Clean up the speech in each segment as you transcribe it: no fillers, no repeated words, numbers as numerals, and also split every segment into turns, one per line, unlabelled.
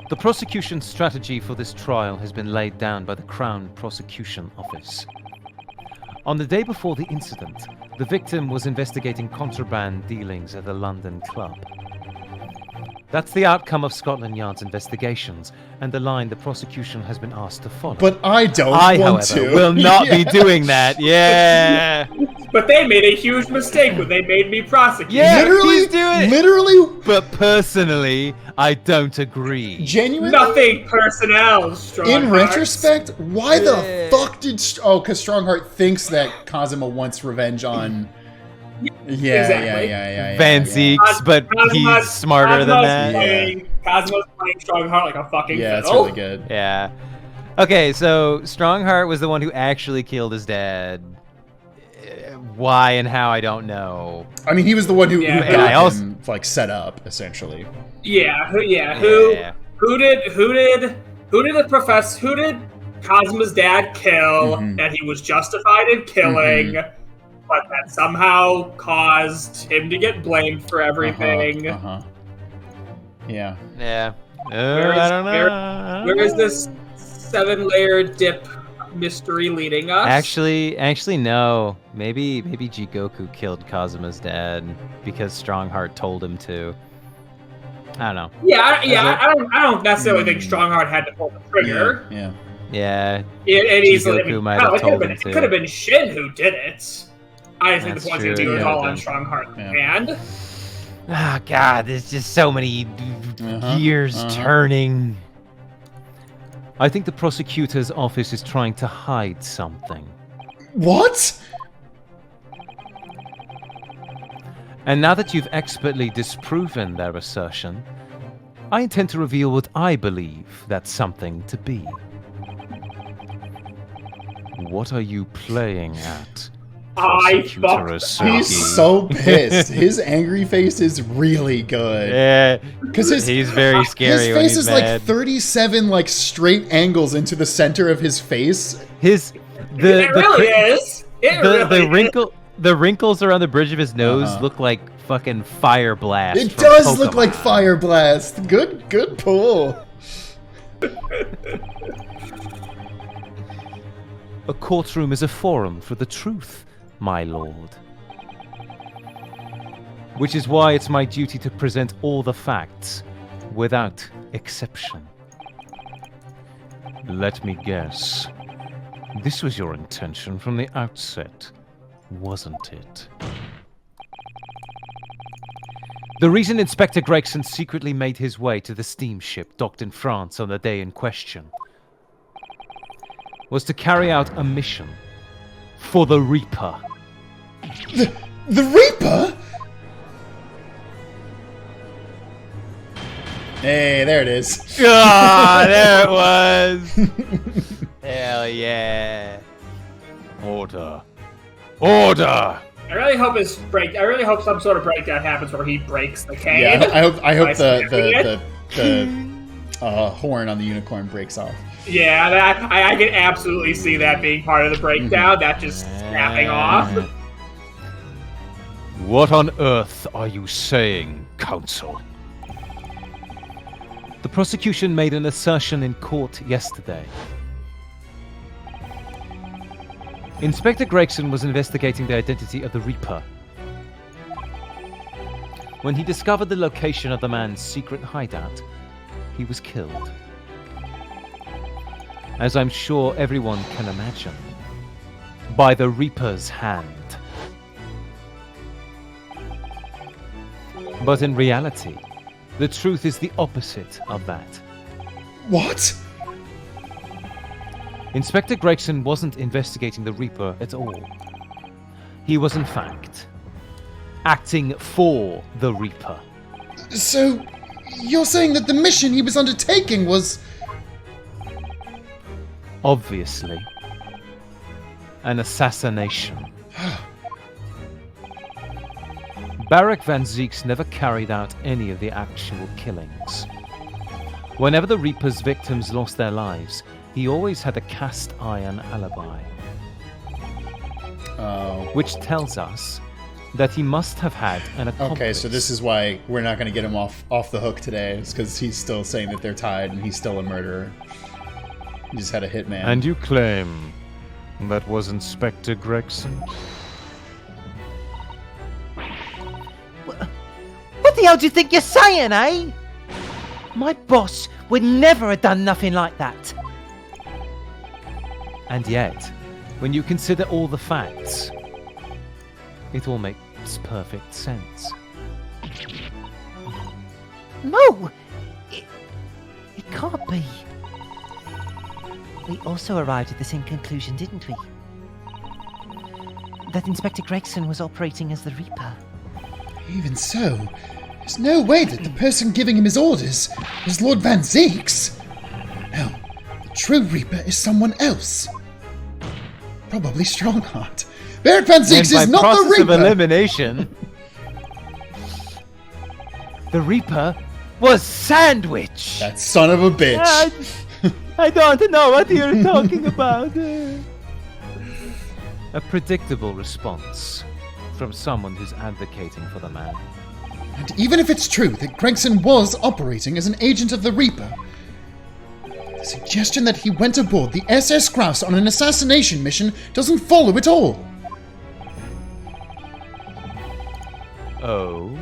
The prosecution's strategy for this trial has been laid down by the Crown Prosecution Office. On the day before the incident, the victim was investigating contraband dealings at a London club. That's the outcome of Scotland Yard's investigations, and the line the prosecution has been asked to follow.
But I don't want
however,
to.
will not be doing that. Yeah.
But they made a huge mistake when they made me prosecute.
Yeah,
Literally,
he's doing it.
literally,
But personally, I don't agree.
genuinely.
Nothing personnel, Strongheart.
In retrospect, why the
Yeah.
fuck did... because Strongheart thinks that Kazuma wants revenge on... Yeah,
Exactly.
yeah.
Van Zeeks, but
Kazuma's-
he's smarter than that.
Kazuma's playing Strongheart like a fucking
Yeah, it's
fiddle.
really good.
Yeah. Okay, so Strongheart was the one who actually killed his dad. Why and how, I don't know.
I mean, he was the one who
Yeah,
got
I also-
him, like, set up, essentially.
Yeah, who
Yeah.
did Kazuma's dad kill that he was justified in killing, but that somehow caused him to get blamed for everything?
Yeah.
Yeah.
Where is-
I don't know.
Where is this 7-layer dip mystery leading us?
Actually, no. Maybe Jigoku killed Kazuma's dad because Strongheart told him to. I don't know.
I don't necessarily think Strongheart had to pull the trigger.
Yeah.
Yeah.
It easily
Jigoku might have told him to.
It could have been Shin who did it. I think
That's
this one's
true,
gonna do it
yeah,
all
then.
on Strongheart's
Yeah.
hand.
Ah, God, there's just so many gears turning. I think the prosecutor's office is trying to hide something.
What?
And now that you've expertly disproven their assertion, I intend to reveal what I believe that something to be. What are you playing at,
I
Prosecutor
fucked
Asuki?
He's so pissed. His angry face is really good.
Yeah,
Because
he's very scary
his
when
face
he's
is
mad.
like 37 like straight angles into the center of his face.
His
It really is. It really is.
The wrinkles around the bridge of his nose look like fucking fire blast.
It
from
does look
Pokemon.
like Fire Blast. Good pull.
A courtroom is a forum for the truth, my lord. Which is why it's my duty to present all the facts, without exception. Let me guess. This was your intention from the outset, wasn't it? The reason Inspector Gregson secretly made his way to the steamship docked in France on the day in question was to carry out a mission for the Reaper.
The Reaper? Hey, there it is.
Ah, there it was! Hell yeah. Order. Order!
I really hope some sort of breakdown happens where he breaks the cane.
Yeah, I hope
By
the horn on the unicorn breaks off.
Yeah, that I can absolutely see that being part of the breakdown. That just snapping off.
What on earth are you saying, counsel? The prosecution made an assertion in court yesterday. Inspector Gregson was investigating the identity of the Reaper. When he discovered the location of the man's secret hideout, he was killed. As I'm sure everyone can imagine, by the Reaper's hand. But in reality, the truth is the opposite of that.
What?
Inspector Gregson wasn't investigating the Reaper at all. He was, in fact, acting for the Reaper.
So, you're saying that the mission he was undertaking was...
Obviously, an assassination. Barak Van Zeeks never carried out any of the actual killings. Whenever the Reaper's victims lost their lives, he always had a cast iron alibi.
Oh.
Which tells us that he must have had an accomplice.
Okay, so this is why we're not going to get him off the hook today. It's because he's still saying that they're tied and he's still a murderer. He just had a hitman.
And you claim that was Inspector Gregson?
What the hell do you think you're saying, eh? My boss would never have done nothing like that.
And yet, when you consider all the facts, it all makes perfect sense.
No! It can't be. We also arrived at the same conclusion, didn't we? That Inspector Gregson was operating as the Reaper.
Even so, there's no way that the person giving him his orders was Lord Van Zeeks. No, the true Reaper is someone else. Probably Strongheart. Barrett Van Zeeks is not the
process
Reaper!
of elimination, the Reaper was Sandwich!
That son of a bitch.
I don't know what you're talking about.
A predictable response from someone who's advocating for the man.
And even if it's true that Gregson was operating as an agent of the Reaper, the suggestion that he went aboard the SS Grouse on an assassination mission doesn't follow at all.
Oh?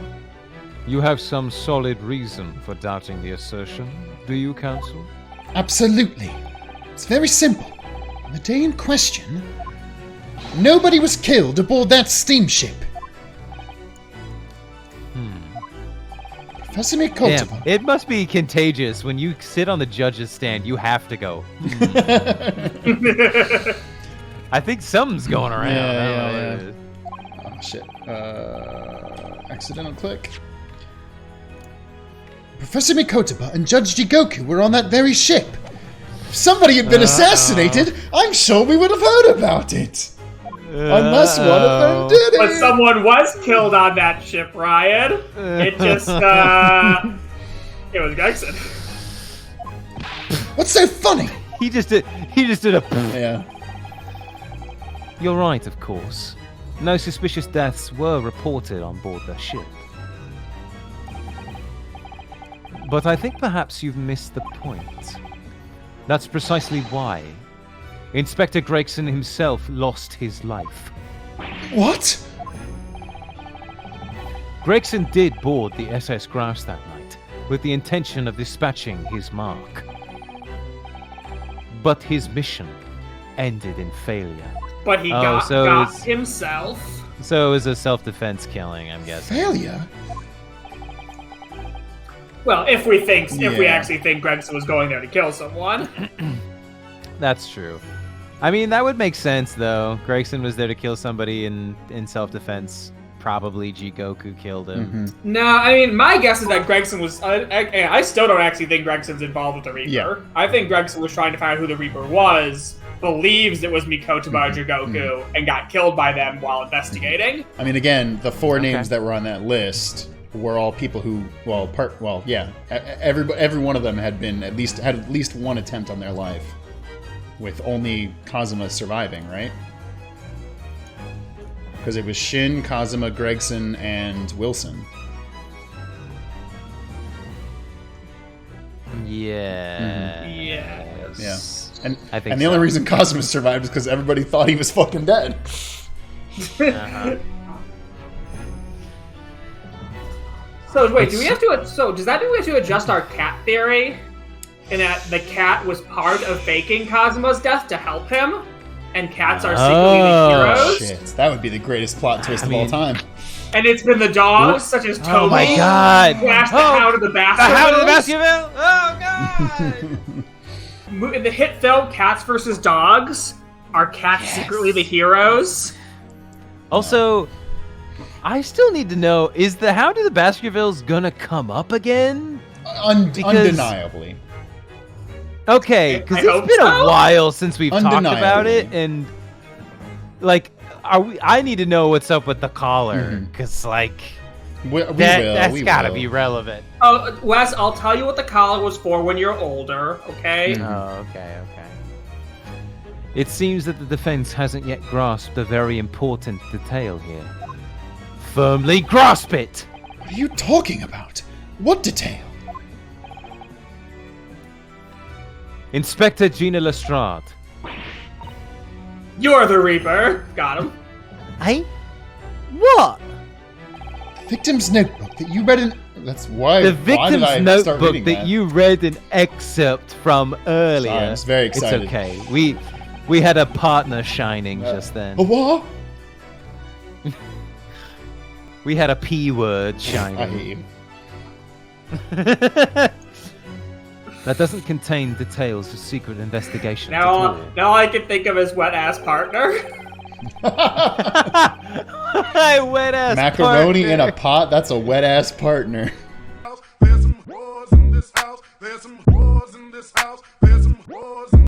You have some solid reason for doubting the assertion, do you, Counsel?
Absolutely. It's very simple. On the day in question, nobody was killed aboard that steamship. Professor
Damn,
Mikotova.
it must be contagious. When you sit on the judge's stand, you have to go. I think something's going around. I don't know what it is.
Oh shit. Accidental click. Professor Mikotova and Judge Jigoku were on that very ship. If somebody had been assassinated, I'm sure we would have heard about it. Unless one of them did it.
But someone was killed on that ship, Ryan. It just, it was Gregson.
What's so funny?
He just did a...
Yeah.
You're right, of course. No suspicious deaths were reported on board the ship. But I think perhaps you've missed the point. That's precisely why Inspector Gregson himself lost his life.
What?
Gregson did board the SS Grouse that night with the intention of dispatching his mark. But his mission ended in failure.
But he got himself.
So it was a self-defense killing, I'm guessing.
Failure?
Well, if we actually think Gregson was going there to kill someone.
That's true. I mean, that would make sense, though. Gregson was there to kill somebody in self-defense. Probably Jigoku killed him.
No, I mean, my guess is that Gregson was... I still don't actually think Gregson's involved with the Reaper.
Yeah.
I think Gregson was trying to find out who the Reaper was, believes it was Mikotova or Jigoku, and got killed by them while investigating.
I mean, again, the four names that were on that list were all people who, every one of them had at least one attempt on their life, with only Kazuma surviving, right? Because it was Shin, Kazuma, Gregson, and Wilson.
Yeah.
Yes.
Yeah. And
I think
and the only reason Kazuma survived is because everybody thought he was fucking dead.
Uh-huh.
So wait, does that mean we have to adjust our cat theory? In that the cat was part of faking Kazuma's death to help him? And cats are secretly the heroes?
Shit, that would be the greast plot twist of all time.
And it's been the dogs, such as Toby.
Oh my god!
Who asked the Hound of the Baskervilles.
The Hound of the Baskervilles? Oh god!
In the hit film Cats vs. Dogs, are cats secretly the heroes?
Also, I still need to know, is the Hound of the Baskervilles gonna come up again?
Undeniably.
Okay, because it's been a while since we've talked about it, and like, I need to know what's up with the collar, because that's gotta be relevant.
Oh, Wes, I'll tell you what the collar was for when you're older, okay?
Oh, okay. It seems that the defense hasn't yet grasped a very important detail here. firmly grasp it!
What are you talking about? What detail?
Inspector Gina Lestrade.
You're the Reaper. Got him.
Hey? What?
The victim's notebook that you read in... That's why...
The
why did I
victim's
start
notebook
reading
that you read an excerpt from earlier.
Sorry, I was very excited.
It's okay. We had a partner shining just then.
A what?
We had a P word shining.
I hate you.
That doesn't contain details of secret investigation at all.
Now I can think of his wet ass partner.
Wet ass
Macaroni
partner.
in a pot? That's a wet ass partner.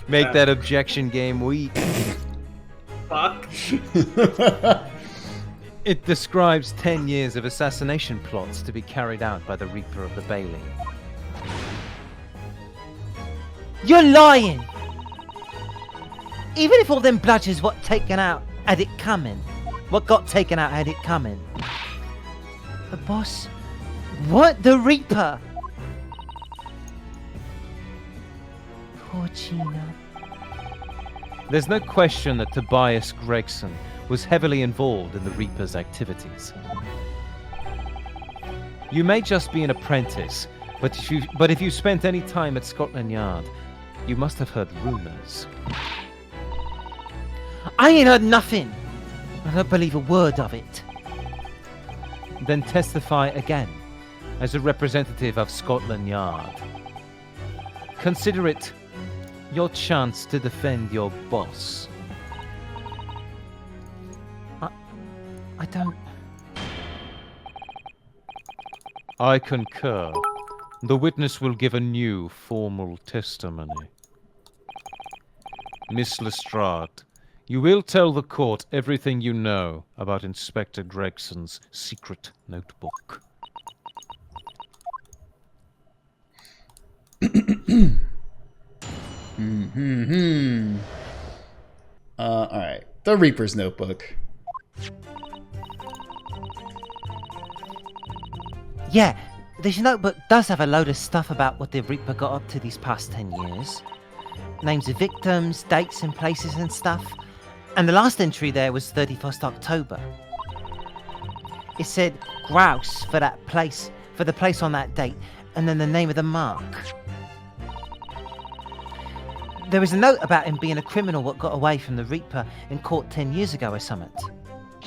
Make that objection game weak.
Fuck.
It describes 10 years of assassination plots to be carried out by the Reaper of the Bailey.
You're lying! Even if all them bludgers what taken out had it coming, what got taken out had it coming. The boss? What? The Reaper? Poor Gina.
There's no question that Tobias Gregson was heavily involved in the Reaper's activities. You may just be an apprentice, but if you spent any time at Scotland Yard, you must have heard rumours.
I ain't heard nothing. I don't believe a word of it.
Then testify again as a representative of Scotland Yard. Consider it your chance to defend your boss.
I don't...
I concur. The witness will give a new formal testimony. Miss Lestrade, you will tell the court everything you know about Inspector Gregson's secret notebook.
Alright. The Reaper's notebook.
Yeah, this notebook does have a load of stuff about what the Reaper got up to these past 10 years. Names of victims, dates and places and stuff. And the last entry there was 31st October. It said grouse for that place, for the place on that date, and then the name of the mark. There was a note about him being a criminal what got away from the Reaper in court 10 years ago or something.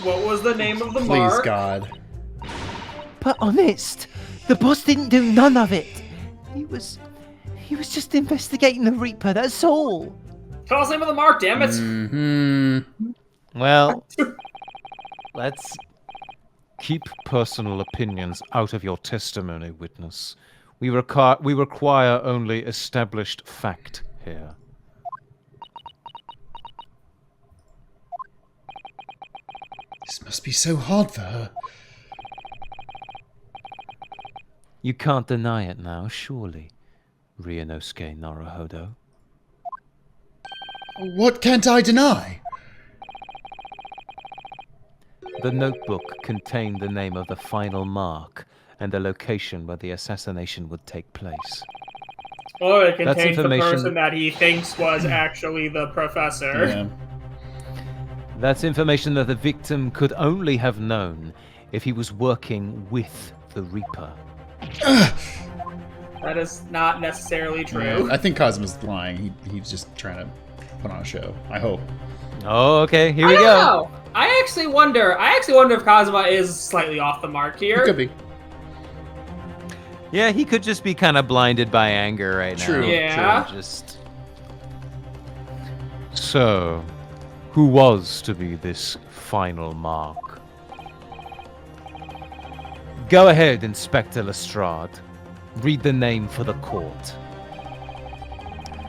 What was the name of the
Please,
mark?
God.
But honest, the boss didn't do none of it. He was just investigating the Reaper, that's all.
Tell us the name of the mark, damn it.
Well, let's keep personal opinions out of your testimony, witness. We require only established fact here.
This must be so hard for her.
You can't deny it now, surely, Ryunosuke Naruhodo.
What can't I deny?
The notebook contained the name of the final mark and the location where the assassination would take place.
Or it contains the
information-
person that he thinks was actually the professor.
Yeah.
That's information that the victim could only have known if he was working with the Reaper.
That is not necessarily true.
Yeah, I think Cosmo's lying. He's just trying to put on a show. I hope.
Oh, okay, here
I
we
don't
go.
know. I actually wonder if Cosmo is slightly off the mark
It
here.
could be.
Yeah, he could just be kind of blinded by anger right now.
True.
Yeah.
Just... So, who was to be this final mark? Go ahead, Inspector Lestrade. Read the name for the court.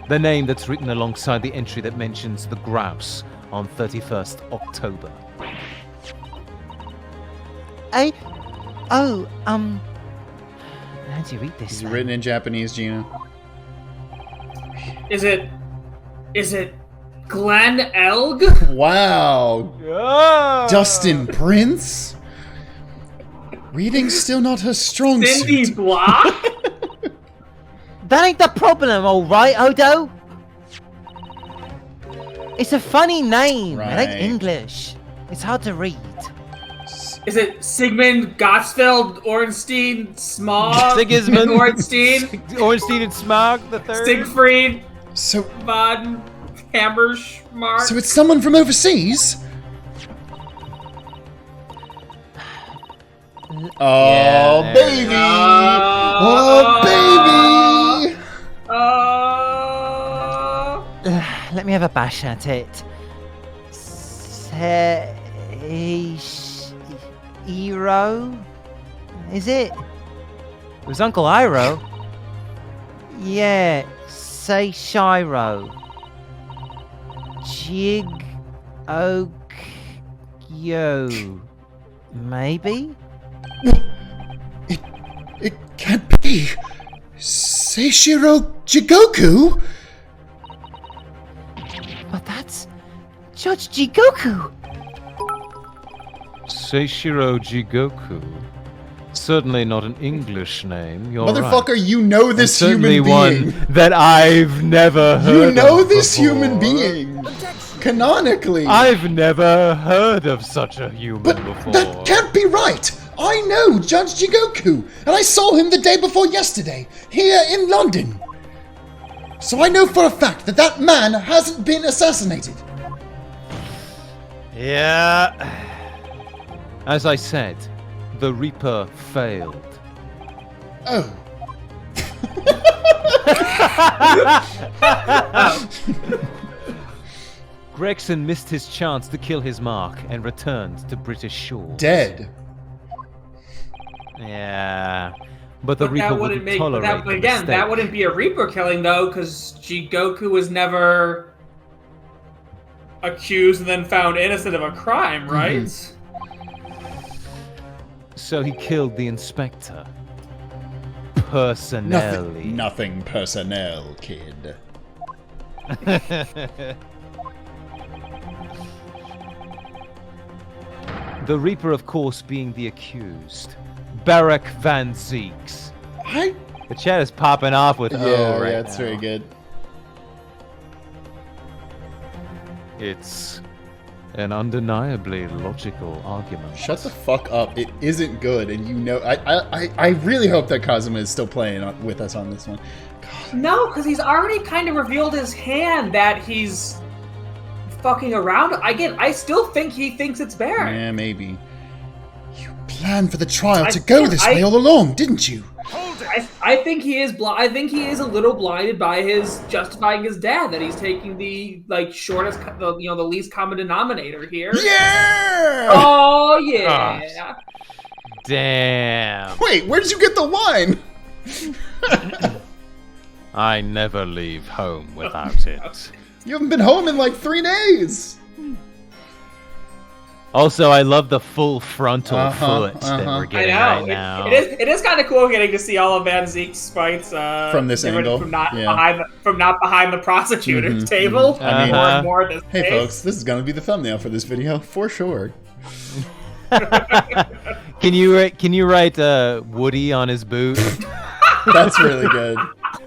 The name that's written alongside the entry that mentions the grouse on 31st October.
How do you read this
Is it
thing?
written in Japanese, Gina?
Is it Glenn Elg?
Wow.
Oh!
Dustin Prince? Reading's still not her strong
Cindy
suit.
Block?
That ain't the problem, alright, Odo? It's a funny name. It
Right.
ain't English. It's hard to read.
Is it Sigmund Gottsfeld Ornstein Smog?
Sigismund
Ornstein?
Ornstein and Smog the third.
Siegfried
So,
von Hammerschmark?
so it's someone from overseas? Oh,
Yeah,
baby! Oh, baby!
Let me have a bash at it. Hero? Is it?
It was Uncle Iroh.
Yeah, say Shiro. Jig Oak Yo. Maybe?
It can't be. Seishiro Jigoku?
But that's Judge Jigoku.
Seishiro Jigoku. Certainly not an English name. You're
Motherfucker,
right.
you know this
And certainly
human being.
one that I've never heard
You know
of
this
before.
human being. Canonically.
I've never heard of such a human
But
before.
that can't be right! I know Judge Jigoku, and I saw him the day before yesterday, here in London. So I know for a fact that that man hasn't been assassinated.
Yeah. As I said, the Reaper failed.
Oh.
Gregson missed his chance to kill his mark and returned to British shores.
Dead.
Yeah. But the
But
Reaper
that
wouldn't
wouldn't make
tolerate
that,
the
again.
mistake.
That wouldn't be a Reaper killing though, because Jigoku was never accused and then found innocent of a crime, right?
So he killed the inspector. Personally.
Nothing personnel, kid.
The Reaper, of course, being the accused. Barack Van Zeeks.
I...
The chat is popping off with right
that's
now.
very good.
It's an undeniably logical argument.
Shut the fuck up. It isn't good, and you know... I really hope that Kazuma is still playing with us on this one.
No, because he's already kind of revealed his hand that he's fucking around. Again, I still think he thinks it's Baron.
Yeah, maybe. You planned for the trial to go this way all along, didn't you?
I think he is. I think he is a little blinded by his justifying his dad that he's taking the shortest, the least common denominator here.
Yeah!
Oh yeah.
Damn.
Wait, where did you get the wine?
I never leave home without it.
You haven't been home in like 3 days.
Also, I love the full frontal foot that we're
I
getting
know.
right now.
It is kind of cool getting to see all of Van Zeke's fights
From this angle,
from not
yeah.
behind the prosecutor's table.
I mean,
more and more this
Hey
case.
folks, this is gonna be the thumbnail for this video for sure.
Can you write Woody on his boot?
That's really good.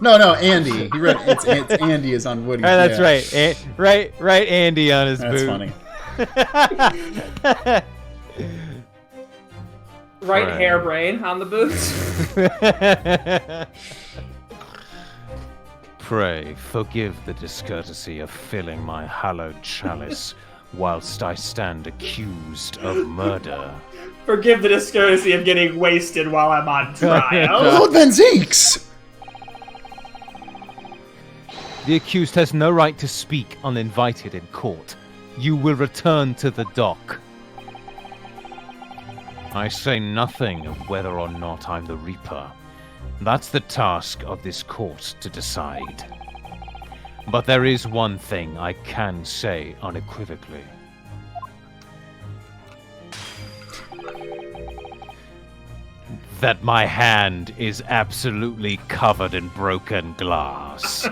No, Andy. He wrote it's Andy is on Woody.
Oh, that's
yeah.
right. Right, Andy on his
That's
boot.
funny.
Right
Right.
hairbrain on the boots.
Pray, forgive the discourtesy of filling my hallowed chalice whilst I stand accused of murder.
Forgive the discourtesy of getting wasted while I'm on trial.
Lord Van Zeeks!
The accused has no right to speak uninvited in court. You will return to the dock. I say nothing of whether or not I'm the Reaper. That's the task of this court to decide. But there is one thing I can say unequivocally. That my hand is absolutely covered in broken glass.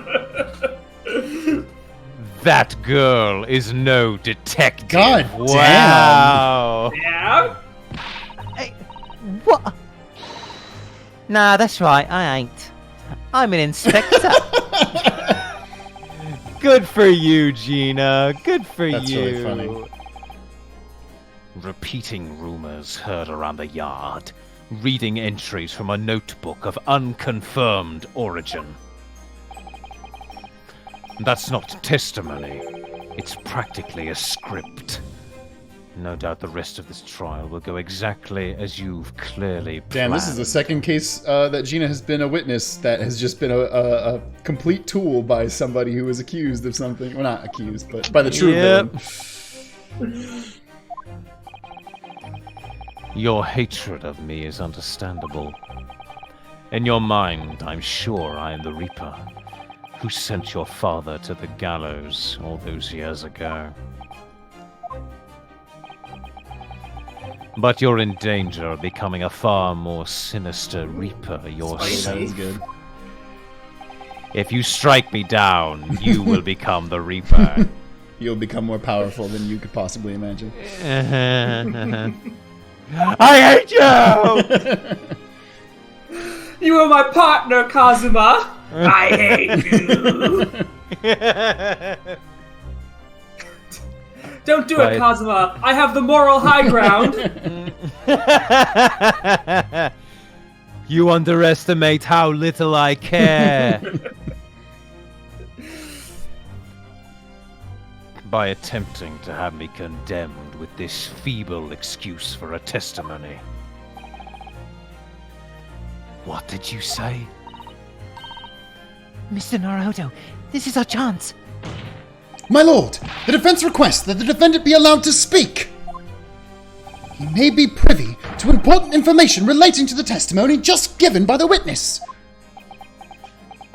That girl is no detective.
God damn.
Wow.
Yeah.
Hey, what? Nah, that's right, I ain't. I'm an inspector.
Good for you, Gina. Good for
That's
you.
really funny.
Repeating rumors heard around the yard. Reading entries from a notebook of unconfirmed origin. That's not testimony. It's practically a script. No doubt the rest of this trial will go exactly as you've clearly planned.
Damn, this is the second case that Gina has been a witness that has just been a complete tool by somebody who was accused of something. Well, not accused, but by the true villain.
Your hatred of me is understandable. In your mind, I'm sure I am the Reaper, who sent your father to the gallows all those years ago. But you're in danger of becoming a far more sinister Reaper yourself.
Sounds good.
If you strike me down, you will become the Reaper.
You'll become more powerful than you could possibly imagine.
I hate you!
You are my partner, Kazuma. I hate you. Don't do it, Kazuma. I have the moral high ground.
You underestimate how little I care. By attempting to have me condemned with this feeble excuse for a testimony. What did you say?
Mr. Naruto, this is our chance.
My lord, the defense requests that the defendant be allowed to speak. He may be privy to important information relating to the testimony just given by the witness.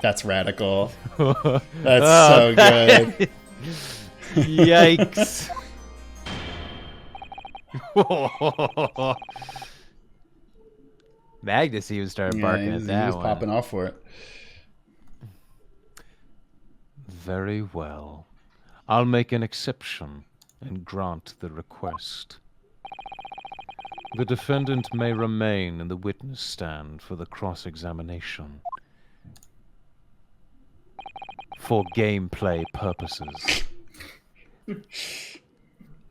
That's radical. That's so good.
Yikes. Magnus even started barking at that
he was
one.
popping off for it.
Very well. I'll make an exception and grant the request. The defendant may remain in the witness stand for the cross-examination. For gameplay purposes.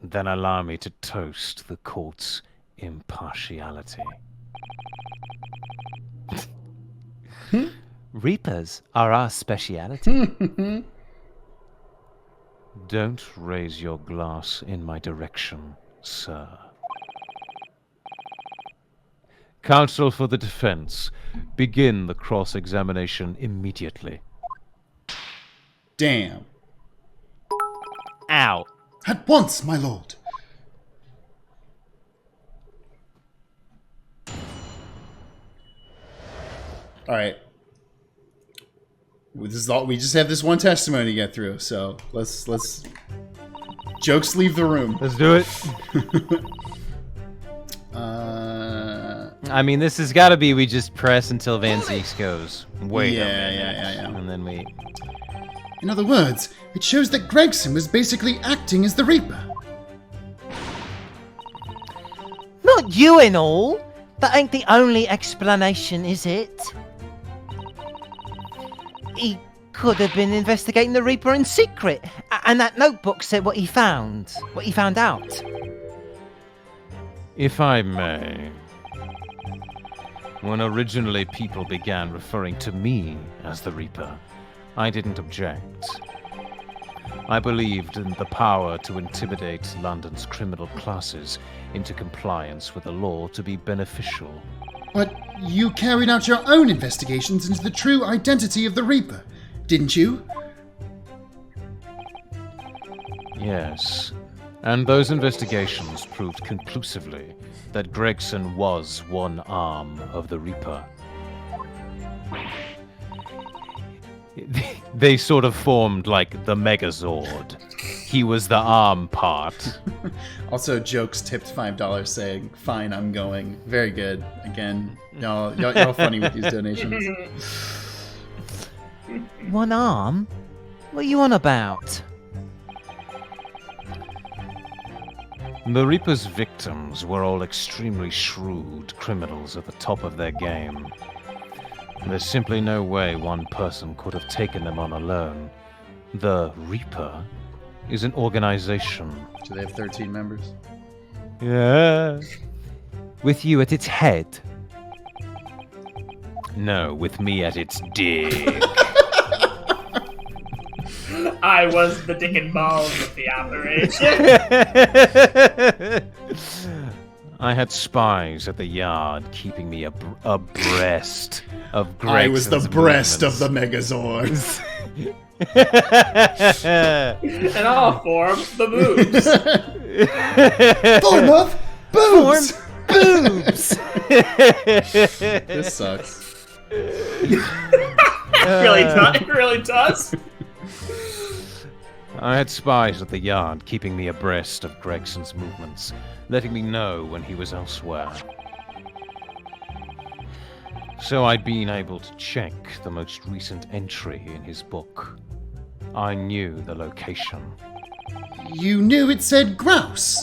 Then allow me to toast the court's impartiality.
Reapers are our speciality.
Don't raise your glass in my direction, sir. Counsel for the defense, begin the cross-examination immediately.
Damn.
Ow.
At once, my lord. All right. This is all. We just have this one testimony to get through, so let's. Jokes leave the room.
Let's do it. I mean, this has got to be we just press until Van Zeeks goes. Wait a minute.
Yeah.
And then we...
In other words, it shows that Gregson was basically acting as the Reaper.
Not you and all. That ain't the only explanation, is it? He could have been investigating the Reaper in secret, and that notebook said what he found out.
If I may... When originally people began referring to me as the Reaper, I didn't object. I believed in the power to intimidate London's criminal classes into compliance with the law to be beneficial.
But you carried out your own investigations into the true identity of the Reaper, didn't you?
Yes, and those investigations proved conclusively that Gregson was one arm of the Reaper. They sort of formed like the Megazord. He was the arm part.
Also, Jokes tipped $5 saying, "Fine, I'm going." Very good. Again, y'all funny with these donations.
One arm? What are you on about?
The Reaper's victims were all extremely shrewd criminals at the top of their game. There's simply no way one person could have taken them on alone. The Reaper is an organization.
Do they have 13 members?
Yeah. With you at its head. No, with me at its dick.
I was the dick and balls of the operation.
I had spies at the yard keeping me abreast of Gregson's
I was the breast
movements.
of the Megazord.
And all form the boobs.
Form of boobs!
Boobs!
This sucks.
It really does.
I had spies at the yard keeping me abreast of Gregson's movements, letting me know when he was elsewhere. So I'd been able to check the most recent entry in his book. I knew the location.
You knew it said grouse.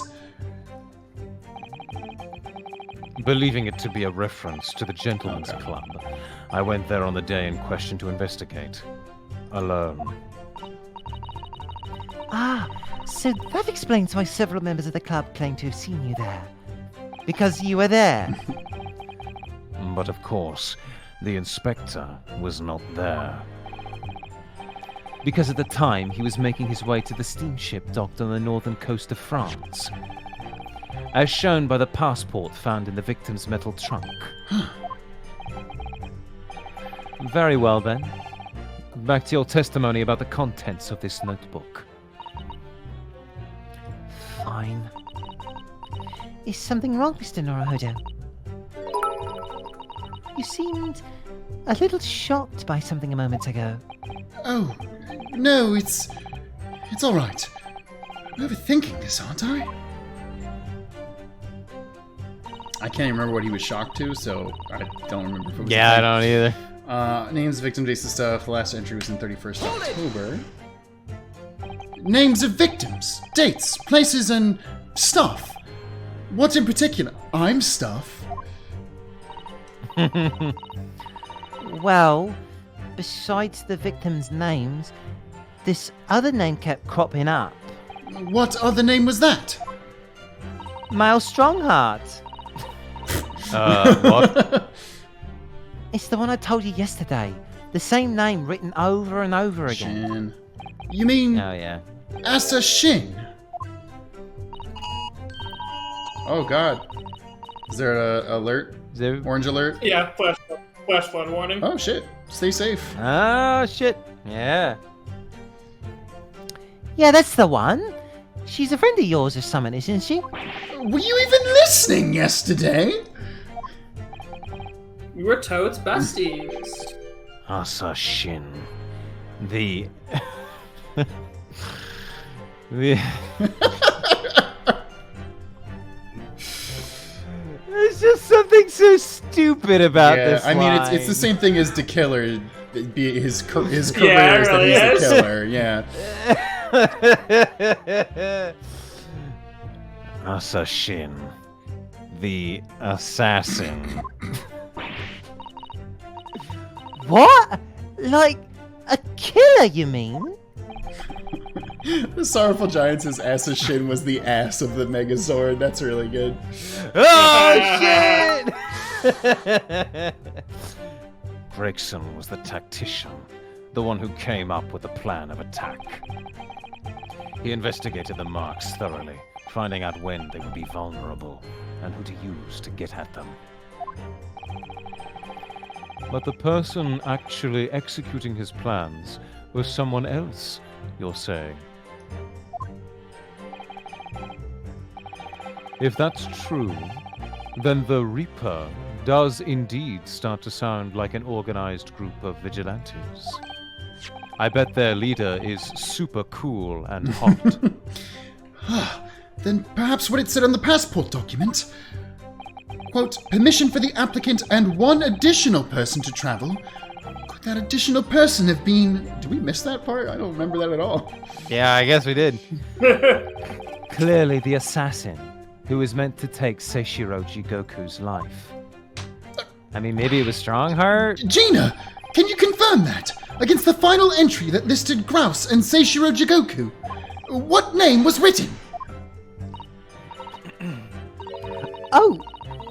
Believing it to be a reference to the Gentleman's Club, I went there on the day in question to investigate. Alone.
Ah, so that explains why several members of the club claim to have seen you there. Because you were there.
But of course, the inspector was not there.
Because at the time he was making his way to the steamship docked on the northern coast of France. As shown by the passport found in the victim's metal trunk.
Very well then. Back to your testimony about the contents of this notebook.
Fine. Is something wrong, Mr. Norohodo? You seemed a little shocked by something a moment ago.
Oh, no, it's all right. I'm overthinking this, aren't I?
I can't even remember what he was shocked to, so I don't remember if it was a
Yeah, I
thing.
don't either.
Names, victim, dates, and stuff. The last entry was in 31st October.
Names of victims, dates, places, and stuff. What in particular? I'm stuff.
Well, besides the victims' names, this other name kept cropping up.
What other name was that?
Miles Strongheart.
What?
It's the one I told you yesterday. The same name written over and over again.
Shin.
You mean
Oh, yeah.
Asa Shin?
Oh god. Is there a alert?
Is there...
Orange alert?
Yeah, flash flood warning.
Oh shit. Stay safe.
Ah, shit. Yeah.
Yeah, that's the one. She's a friend of yours or something, isn't she?
Were you even listening yesterday?
We were totes besties.
Assassin. The... the... There's just something so stupid about
Yeah,
this
I mean it's the
line.
same thing as the killer. His career
Yeah,
is
it
that
really
he's
is.
the killer. Yeah.
Assassin. The assassin.
What? Like a killer, you mean?
The Sorrowful Giant says Asa Shin was the ass of the Megazord. That's really good.
Oh, shit! Gregson was the tactician, the one who came up with the plan of attack. He investigated the marks thoroughly, finding out when they would be vulnerable and who to use to get at them. But the person actually executing his plans was someone else, you're saying? If that's true, then the Reaper does indeed start to sound like an organized group of vigilantes. I bet their leader is super cool and hot.
Then perhaps what it said on the passport document. Quote, permission for the applicant and one additional person to travel. Could that additional person have been...
Did we miss that part? I don't remember that at all.
Yeah, I guess we did. Clearly the assassin who is meant to take Seishiro Jigoku's life. I mean, maybe it was Strongheart?
Gina, can you confirm that? Against the final entry that listed Grouse and Seishiro Jigoku, what name was written?
Oh,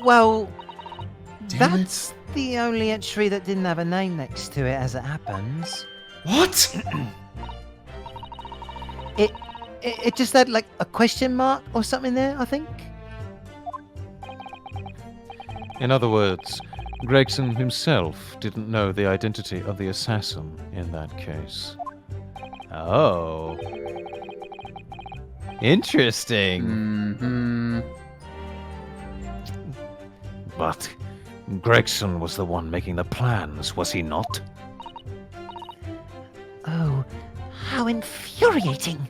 well,
Damn
that's the only entry that didn't have a name next to it, as it happens.
What?
It just had like a question mark or something there, I think.
In other words, Gregson himself didn't know the identity of the assassin in that case. Oh. Interesting.
Mm-hmm.
But Gregson was the one making the plans, was he not?
Oh, how infuriating!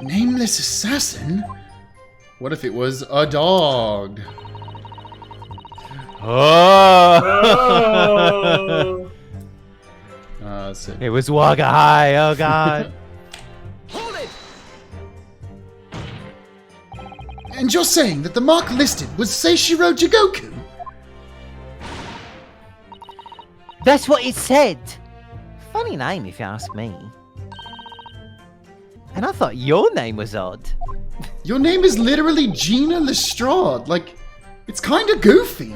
Nameless assassin?
What if it was a dog?
Oh!
Oh.
Let's see.
It was Wagahai, oh god.
And you're saying that the mark listed was Seishiro Jigoku?
That's what it said! Funny name, if you ask me. And I thought your name was odd.
Your name is literally Gina Lestrade. Like, it's kind of goofy.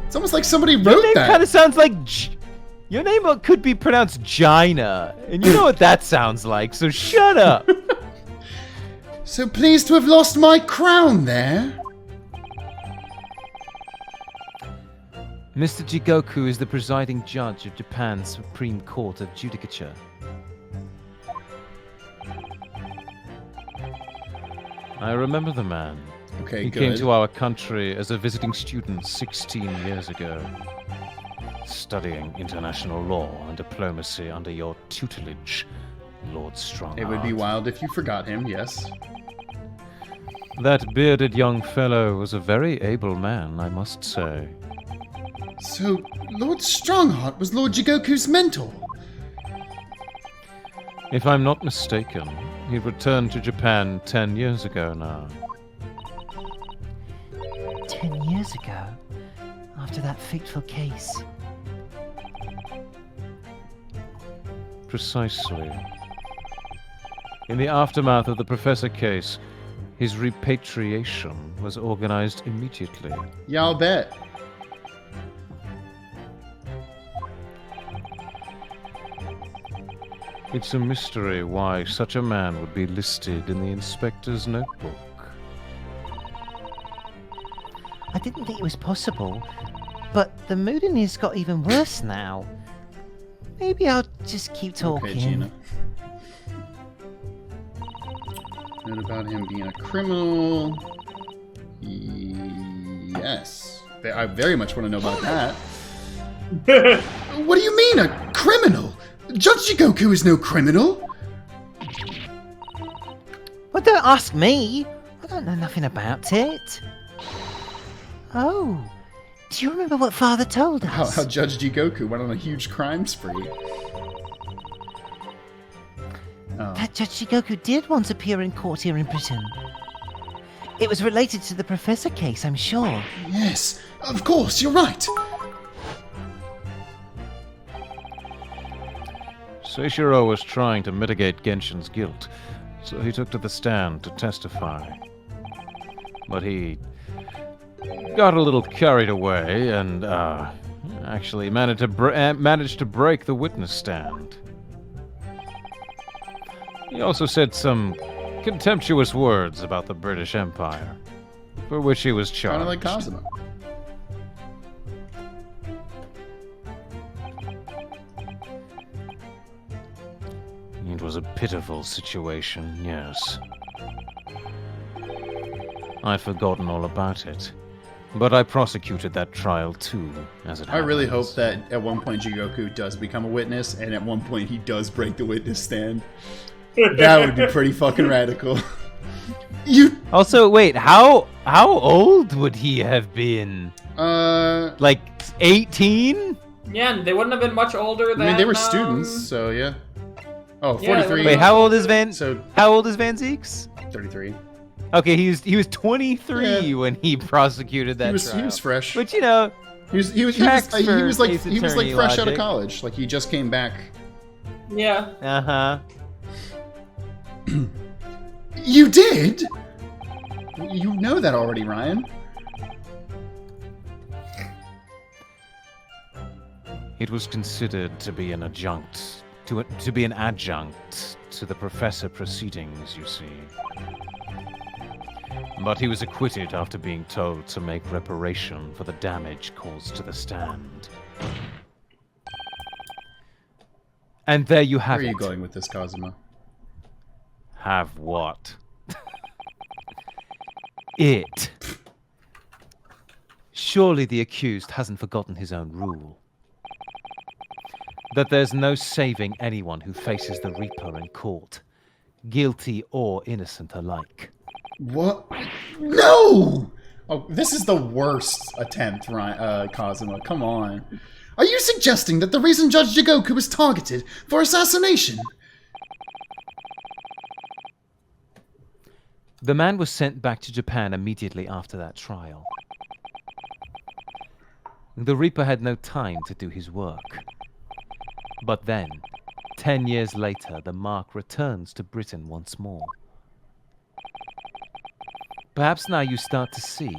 It's almost like somebody wrote
Your name
that.
kind of sounds like... Your name could be pronounced Gina, and you know what that sounds like, so shut up!
So pleased to have lost my crown there.
Mr. Jigoku is the presiding judge of Japan's Supreme Court of Judicature. I remember the man.
Okay,
He
good.
came to our country as a visiting student 16 years ago, studying international law and diplomacy under your tutelage, Lord Strongheart.
It would be wild if you forgot him, yes.
That bearded young fellow was a very able man, I must say.
So, Lord Strongheart was Lord Jigoku's mentor.
If I'm not mistaken, he returned to Japan 10 years ago now.
10 years ago, after that fateful case.
Precisely. In the aftermath of the Professor case, his repatriation was organized immediately.
Yeah, I'll bet.
It's a mystery why such a man would be listed in the inspector's notebook.
I didn't think it was possible, but the mood in here's got even worse now. Maybe I'll just keep talking.
Okay, Gina. What about him being a criminal? Yes. I very much want to know about that.
What do you mean, a criminal? Judge Jigoku is no criminal.
Well, don't ask me. I don't know nothing about it. Oh, do you remember what Father told us?
How Judge Jigoku went on a huge crime spree. Oh.
That Judge Shigoku did once appear in court here in Britain. It was related to the Professor case, I'm sure.
Yes, of course, you're right.
Seishiro was trying to mitigate Genshin's guilt, so he took to the stand to testify. But he got a little carried away and, actually managed to break the witness stand. He also said some contemptuous words about the British Empire, for which he was charged.
Kind of like Cosmo.
It was a pitiful situation, yes. I've forgotten all about it, but I prosecuted that trial too, as it
I really
happens.
hope that at one point Jigoku does become a witness, and at one point he does break the witness stand. That would be pretty fucking radical.
You...
Also, wait, how old would he have been? Like 18?
Yeah, they wouldn't have been much older than.
I mean, they were students, so yeah. Oh,
Yeah,
43.
Wait, how old is Van?
So
How old is Van Zieks?
33.
Okay, he was 23
Yeah.
when he prosecuted that
He was
trial.
fresh.
But you know,
He was like fresh out of college. Like he just came back.
Yeah.
Uh-huh.
You did?
You know that already, Ryan.
It was considered to be an adjunct, to be an adjunct to the professor proceedings, you see. But he was acquitted after being told to make reparation for the damage caused to the stand. And there you have
Where are
it.
you going with this, Kazuma?
Have what? It. Surely the accused hasn't forgotten his own rule. That there's no saving anyone who faces the Reaper in court, guilty or innocent alike.
What? No!
Oh, this is the worst attempt, Ryan, Kazuma. Come on.
Are you suggesting that the reason Judge Jigoku was targeted for assassination?
The man was sent back to Japan immediately after that trial. The Reaper had no time to do his work. But then, 10 years later, the mark returns to Britain once more. Perhaps now you start to see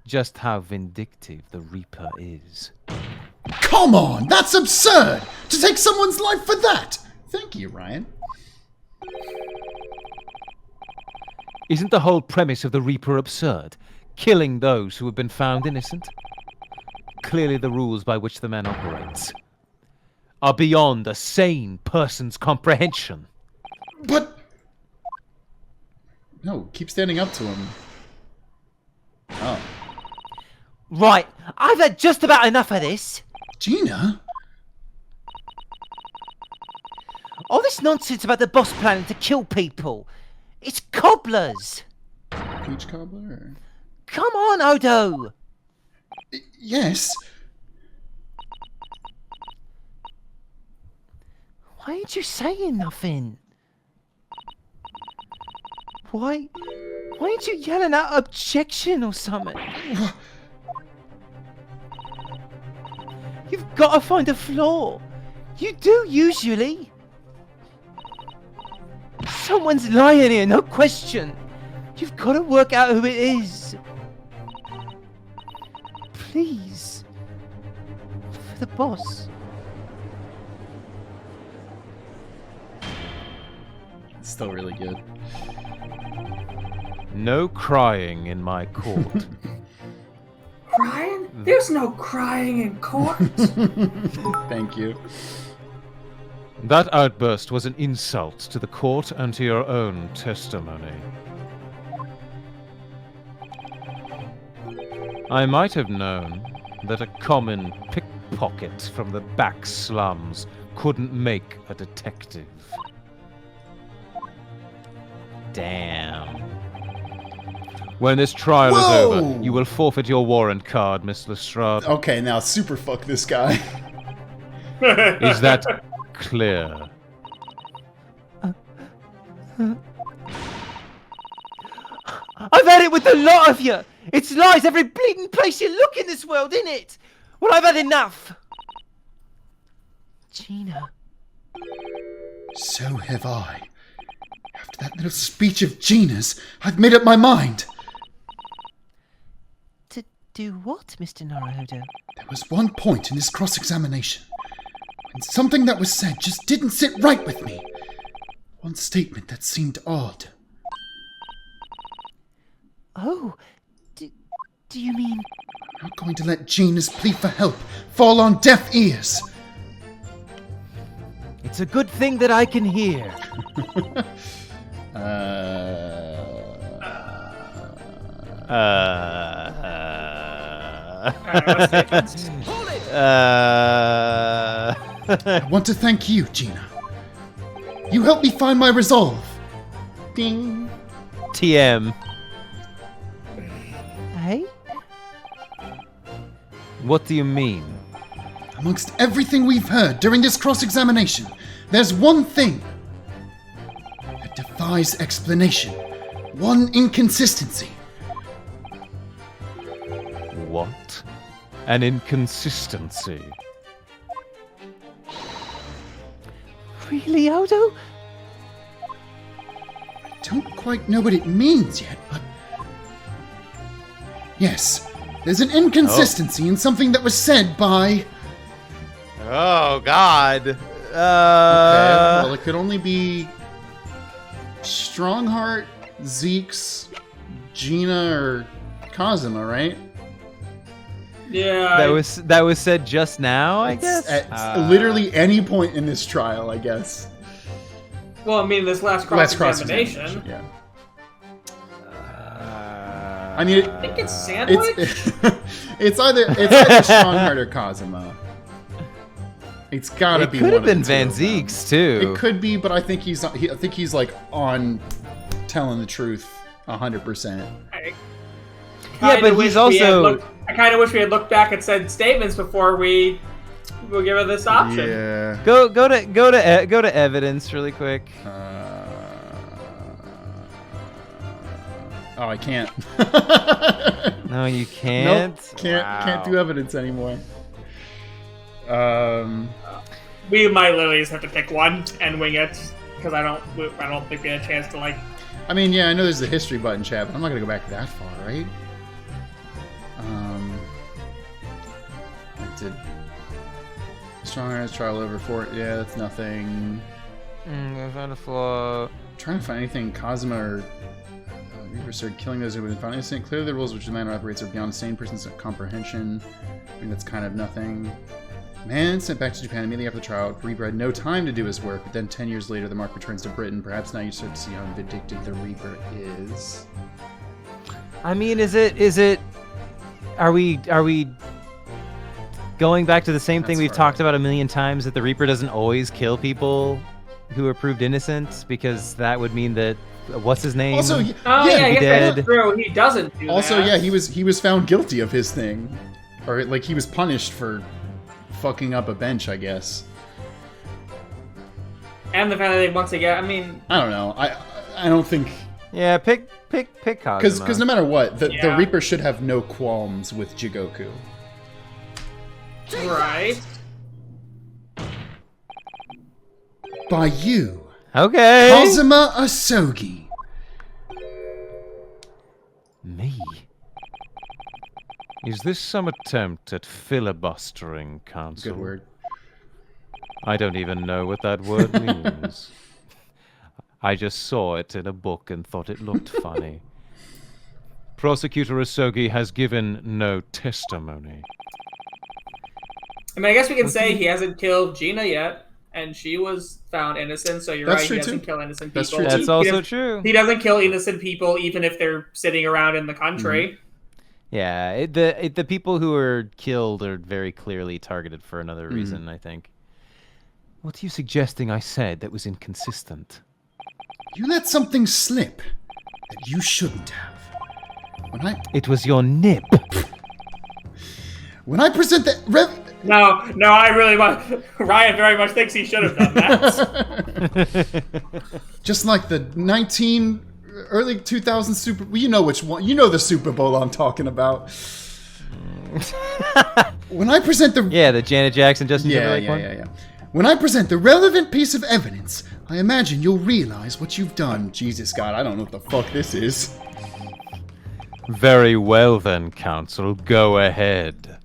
just how vindictive the Reaper is.
Come on! That's absurd! To take someone's life for that!
Thank you, Ryan.
Isn't the whole premise of the Reaper absurd? Killing those who have been found innocent? Clearly the rules by which the man operates are beyond a sane person's comprehension.
But...
No, keep standing up to him. Oh.
Right, I've had just about enough of this.
Gina?
All this nonsense about the boss planning to kill people. It's cobblers.
Peach cobbler?
Come on, Odo.
Yes?
Why ain't you saying nothing? Why ain't you yelling out objection or something? You've got to find a flaw. You do usually. Someone's lying here, no question. You've got to work out who it is. Please. For the boss.
It's still really good.
No crying in my court.
Crying? There's no crying in court.
Thank you.
That outburst was an insult to the court and to your own testimony. I might have known that a common pickpocket from the back slums couldn't make a detective. Damn. When this trial is
Whoa!
over, you will forfeit your warrant card, Miss Lestrade.
Okay, now super fuck this guy.
Is that clear?
I've had it with the lot of you. It's lies every bleeding place you look in this world, innit? Well, I've had enough. Gina.
So have I. After that little speech of Gina's, I've made up my mind.
To do what, Mr. Naruhodo?
There was one point in this cross-examination when something that was said just didn't sit right with me. One statement that seemed odd.
Oh, do you mean...
I'm not going to let Gina's plea for help fall on deaf ears.
It's a good thing that I can hear.
I want to thank you, Gina. You helped me find my resolve.
Ding.
TM.
Hey?
What do you mean?
Amongst everything we've heard during this cross-examination, there's one thing that defies explanation. One inconsistency.
What? an inconsistency.
Really, Odo?
Don't quite know what it means yet, but... Yes, there's an inconsistency in something that was said by...
Oh, God.
Okay, well, it could only be Strongheart, Zeke's, Gina, or Kazuma, right?
Yeah.
That was said just now, I guess.
At literally any point in this trial, I guess.
Well, I mean, this last cross-examination.
Yeah. I mean,
I think it's Sandwich?
it's either Strongheart or Kazuma. It's gotta be.
It could
one
have been
of the two
Van
of them.
Zeek's too.
It could be, but I think he's like on telling the truth 100%.
Yeah, but he's also.
I kind of wish we had looked back and said statements before we were given this option.
Yeah.
Go to evidence really quick.
Oh, I can't.
No, you can't.
Nope, can't do evidence anymore.
We might literally just have to pick one and wing it because I don't think we had a chance to like.
I mean, yeah, I know there's the history button, chat, but I'm not gonna go back that far, right? I did. Strong Arms trial over for it. Yeah, that's nothing.
I found a flaw.
I'm trying to find anything Kazuma or Reaper started killing those who have been found innocent. Clearly, the rules which the man operates are beyond a sane person's comprehension. I mean, that's kind of nothing. Man sent back to Japan immediately after the trial. Reaper had no time to do his work, but then 10 years later, the Mark returns to Britain. Perhaps now you start to see how vindictive the Reaper is.
I mean, is it? Are we going back to the same thing
That's
we've
hard.
talked about a million times, that the Reaper doesn't always kill people who are proved innocent, because that would mean that what's his name?
Also,
Oh
yeah,
yeah, I guess
dead.
that's true. He doesn't do
also,
that.
yeah, he was found guilty of his thing, or like he was punished for fucking up a bench, I guess.
And the fact that they once again, I mean,
I don't know. I don't think
Yeah, pick Kazuma.
because no matter what, the
Yeah.
Reaper should have no qualms with Jigoku.
right?
By you,
Okay.
Kazuma Asogi.
Me. Is this some attempt at filibustering, Counsel?
Good word.
I don't even know what that word means. I just saw it in a book and thought it looked funny. Prosecutor Asogi has given no testimony.
I mean, I guess we can say he hasn't killed Gina yet, and she was found innocent. So you're
That's
right.
true,
He doesn't
too.
kill innocent
That's
people.
true, too.
That's
He
also
doesn't-
true.
He doesn't kill innocent people, even if they're sitting around in the country.
Yeah, the people who are killed are very clearly targeted for another reason, I think. What are you suggesting I said that was inconsistent?
You let something slip that you shouldn't have.
It was your nip.
When I present the
No, I really want. Ryan very much thinks he should have done that.
just like the early 2000 Super, well, you know which one, you know the Super Bowl I'm talking about. When I present the
Yeah, the Janet Jackson, Justin
Yeah,
Timberlake one.
yeah.
When I present the relevant piece of evidence, I imagine you'll realize what you've done.
Jesus God, I don't know what the fuck this is.
Very well then, Counsel, go ahead.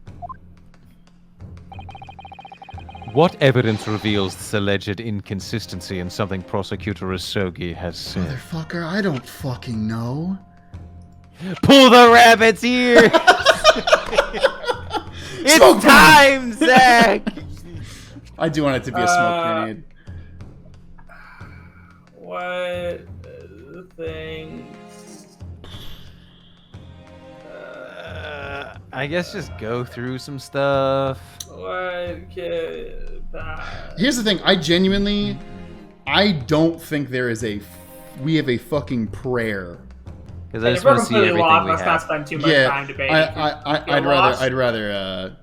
What evidence reveals this alleged inconsistency in something Prosecutor Asogi has said?
Motherfucker, I don't fucking know.
Pull the rabbit's ear! It's
Smoke
time, Zach!
I do want it to be a smoke grenade.
What things?
I guess just go through some stuff.
What could
Here's the thing, I don't think there is we have a fucking prayer.
Because I
If
just
we're
want to see
completely
everything
lost,
we
let's not
have.
spend too much
Yeah,
time debating.
I'd rather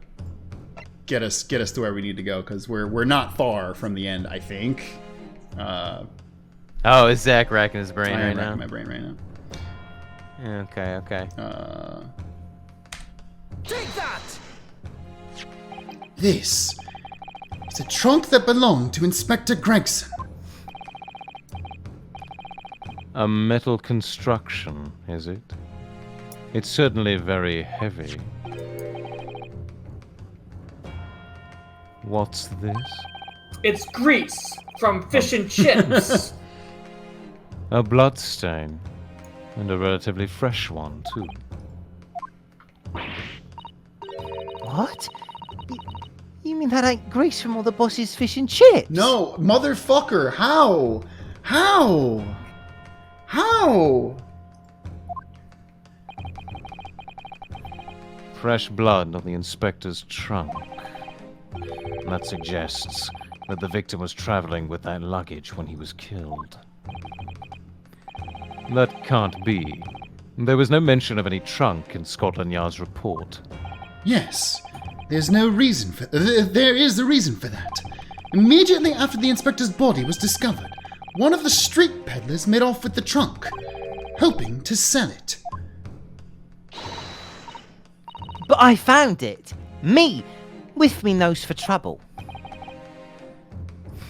get us to where we need to go, because we're not far from the end, I think.
Oh, is Zach racking his brain
I
right
am racking
now?
my brain right now.
Okay.
Take that!
This is a trunk that belonged to Inspector Gregson.
A metal construction, is it? It's certainly very heavy. What's this?
It's grease from fish and chips.
A bloodstain. And a relatively fresh one, too.
What? You mean that ain't grease from all the boss's fish and chips?
No, motherfucker, how? How? How?
Fresh blood on the inspector's trunk. That suggests that the victim was traveling with that luggage when he was killed. That can't be. There was no mention of any trunk in Scotland Yard's report.
Yes, there is a reason for that. Immediately after the inspector's body was discovered, one of the street peddlers made off with the trunk, hoping to sell it.
But I found it. Me, with me nose for trouble.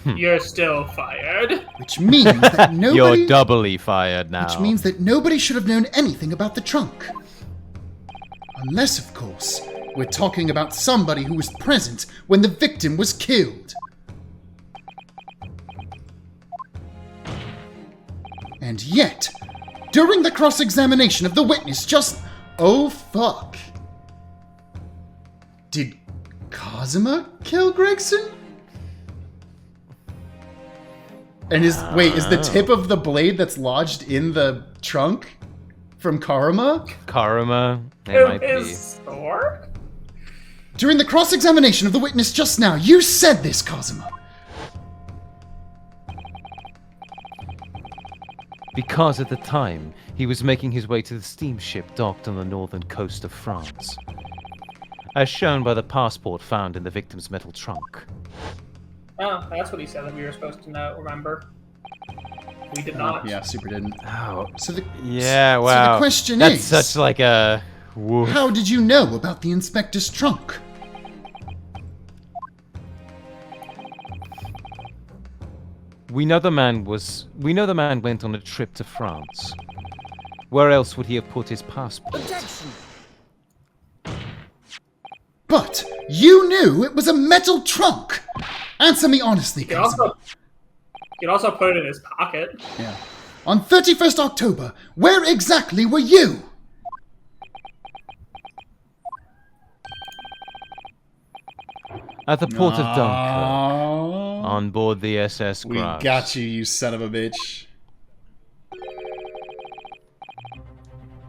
You're still fired.
Which means that nobody...
You're doubly fired now.
Which means that nobody should have known anything about the trunk. Unless, of course, we're talking about somebody who was present when the victim was killed. And yet, during the cross-examination of the witness just... Oh, fuck. Did Kazuma kill Gregson?
And is the tip of the blade that's lodged in the trunk from Karma?
Karma? It might be.
Is Thor?
During the cross-examination of the witness just now, you said this, Kazuma.
Because at the time, he was making his way to the steamship docked on the northern coast of France. As shown by the passport found in the victim's metal trunk.
Oh, that's what he said that we were supposed to know, remember? We did not.
Yeah, super didn't.
Oh,
So the,
yeah,
so
wow.
the question
That's
is...
such like a... woof.
How did you know about the inspector's trunk?
We know the man went on a trip to France. Where else would he have put his passport?
But you knew it was a metal trunk! Answer me honestly,
You could
Kazuma.
also put it in his pocket.
Yeah.
On 31st October, where exactly were you?
At the port of Dunkirk,
Aww.
on board the SS
We
Grouse.
got you, you son of a bitch.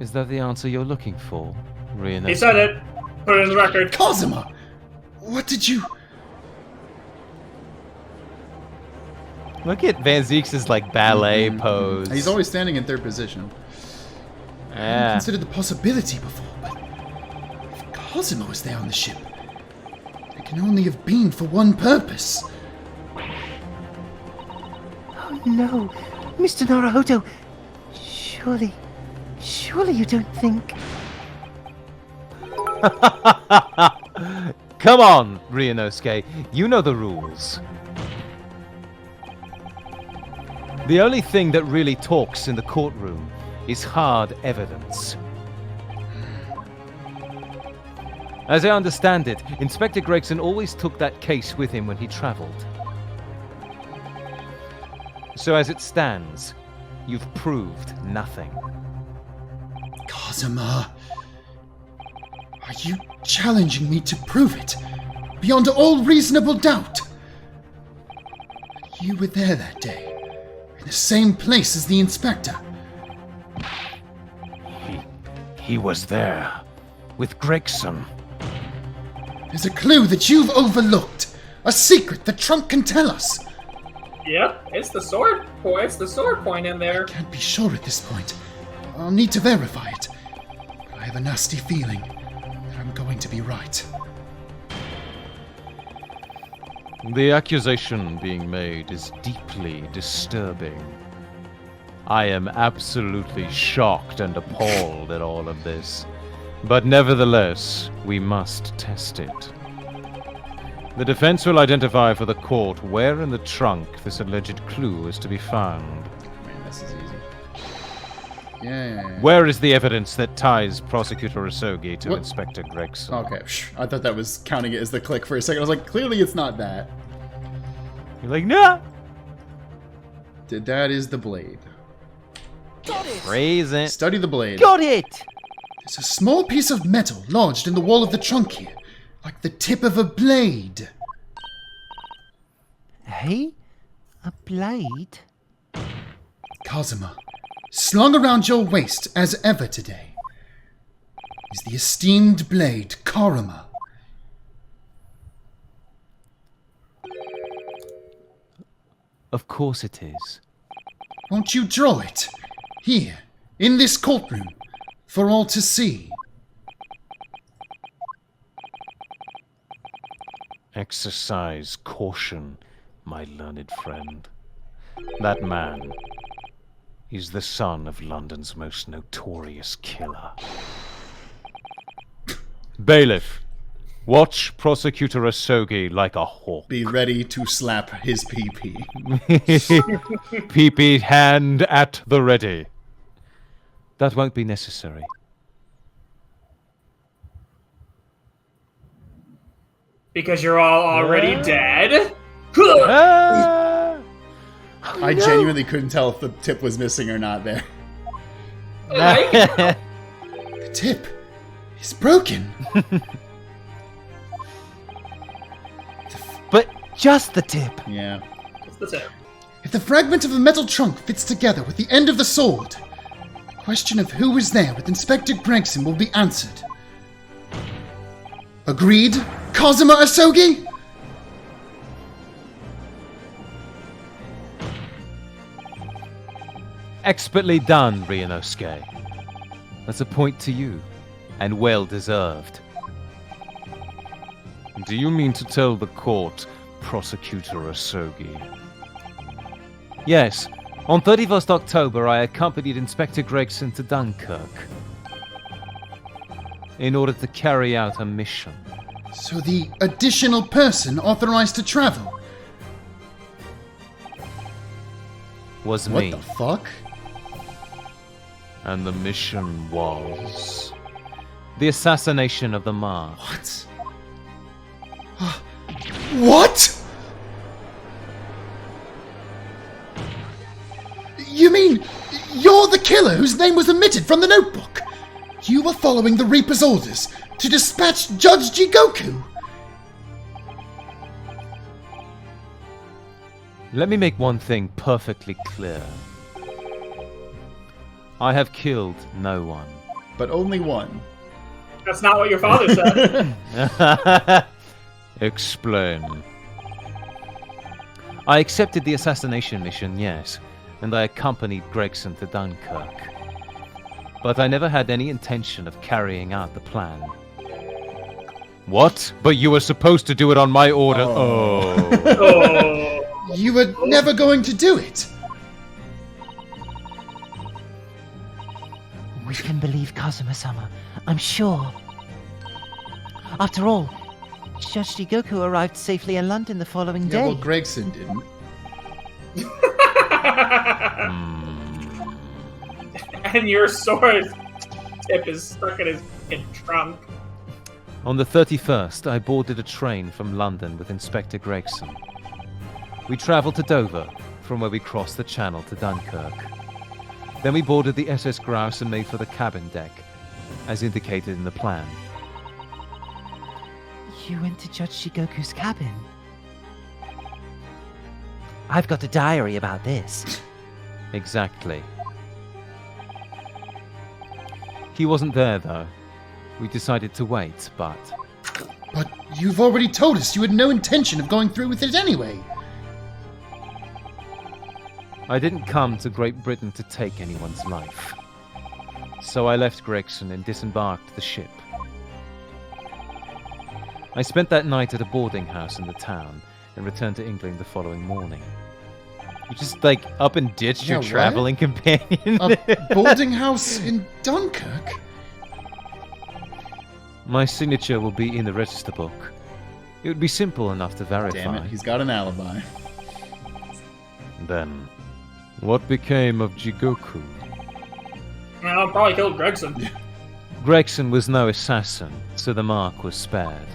Is that the answer you're looking for, Rihanna?
He said it. Put it in the record.
Kazuma! What did you...
Look at Van Zeek's like ballet pose.
He's always standing in third position.
I
Yeah.
considered the possibility before, but... If Kazuma was there on the ship, it can only have been for one purpose.
Oh no, Mr. Naruhodo. Surely you don't think...
Come on, Ryunosuke. You know the rules. The only thing that really talks in the courtroom is hard evidence. As I understand it, Inspector Gregson always took that case with him when he traveled. So as it stands, you've proved nothing.
Kazuma... Are you challenging me to prove it? Beyond all reasonable doubt? You were there that day. In the same place as the inspector.
He was there. With Gregson.
There's a clue that you've overlooked. A secret the trunk can tell us.
Yep, it's the sword point. It's the sword point in there.
Can't be sure at this point. I'll need to verify it. But I have a nasty feeling that I'm going to be right.
The accusation being made is deeply disturbing. I am absolutely shocked and appalled at all of this. But nevertheless, we must test it. The defense will identify for the court where in the trunk this alleged clue is to be found.
Man, this is easy. Yeah.
Where is the evidence that ties Prosecutor Asogi to
What?
Inspector Gregson?
Okay, I thought that was counting it as the click for a second. I was like, clearly it's not that.
You're like, no!
That is the blade.
Raise it.
Study the blade.
Got it!
There's a small piece of metal lodged in the wall of the trunk here, like the tip of a blade.
Hey? A blade?
Kazuma, slung around your waist as ever today, is the esteemed blade Karuma.
Of course it is.
Won't you draw it? Here, in this courtroom, for all to see.
Exercise caution, my learned friend. That man is the son of London's most notorious killer. Bailiff, watch Prosecutor Asogi like a hawk.
Be ready to slap his PP.
Pee-pee hand at the ready. That won't be necessary.
Because you're all already dead?
Ah!
I genuinely couldn't tell if the tip was missing or not there.
The tip is broken.
But just the tip.
Yeah.
That's it.
If the fragment of the metal trunk fits together with the end of the sword, the question of who was there with Inspector Gregson will be answered. Agreed, Kazuma Asogi?
Expertly done, Ryunosuke. That's a point to you, and well deserved. Do you mean to tell the court, Prosecutor Asogi? Yes, on 31st October I accompanied Inspector Gregson to Dunkirk in order to carry out a mission.
So the additional person authorized to travel
Was
What
me.
the fuck?
And the mission was the assassination of the Mark.
What? What? You mean you're the killer whose name was omitted from the notebook? You were following the Reaper's orders to dispatch Judge Jigoku?
Let me make one thing perfectly clear. I have killed no one.
But only one.
That's not what your father said.
Explain. I accepted the assassination mission, yes, and I accompanied Gregson to Dunkirk. But I never had any intention of carrying out the plan. What? But you were supposed to do it on my order. Oh.
Oh.
You were never going to do it.
We can believe Kazuma-sama, I'm sure. After all, Judge Jigoku arrived safely in London the following
Yeah,
day.
well, Gregson didn't.
And your sword tip is stuck in his trunk.
On the 31st, I boarded a train from London with Inspector Gregson. We travelled to Dover, from where we crossed the Channel to Dunkirk. Then we boarded the SS Grouse and made for the cabin deck, as indicated in the plan.
You went to Judge Jigoku's cabin? I've got a diary about this.
Exactly. He wasn't there, though. We decided to wait, but...
But you've already told us you had no intention of going through with it anyway.
I didn't come to Great Britain to take anyone's life. So I left Gregson and disembarked the ship. I spent that night at a boarding house in the town and returned to England the following morning. You just, up and ditched your
Yeah, what?
traveling companion?
A boarding house in Dunkirk?
My signature will be in the register book. It would be simple enough to verify.
Damn it, he's got an alibi.
Then, what became of Jigoku?
Well, probably killed Gregson.
Gregson was no assassin, so the mark was spared.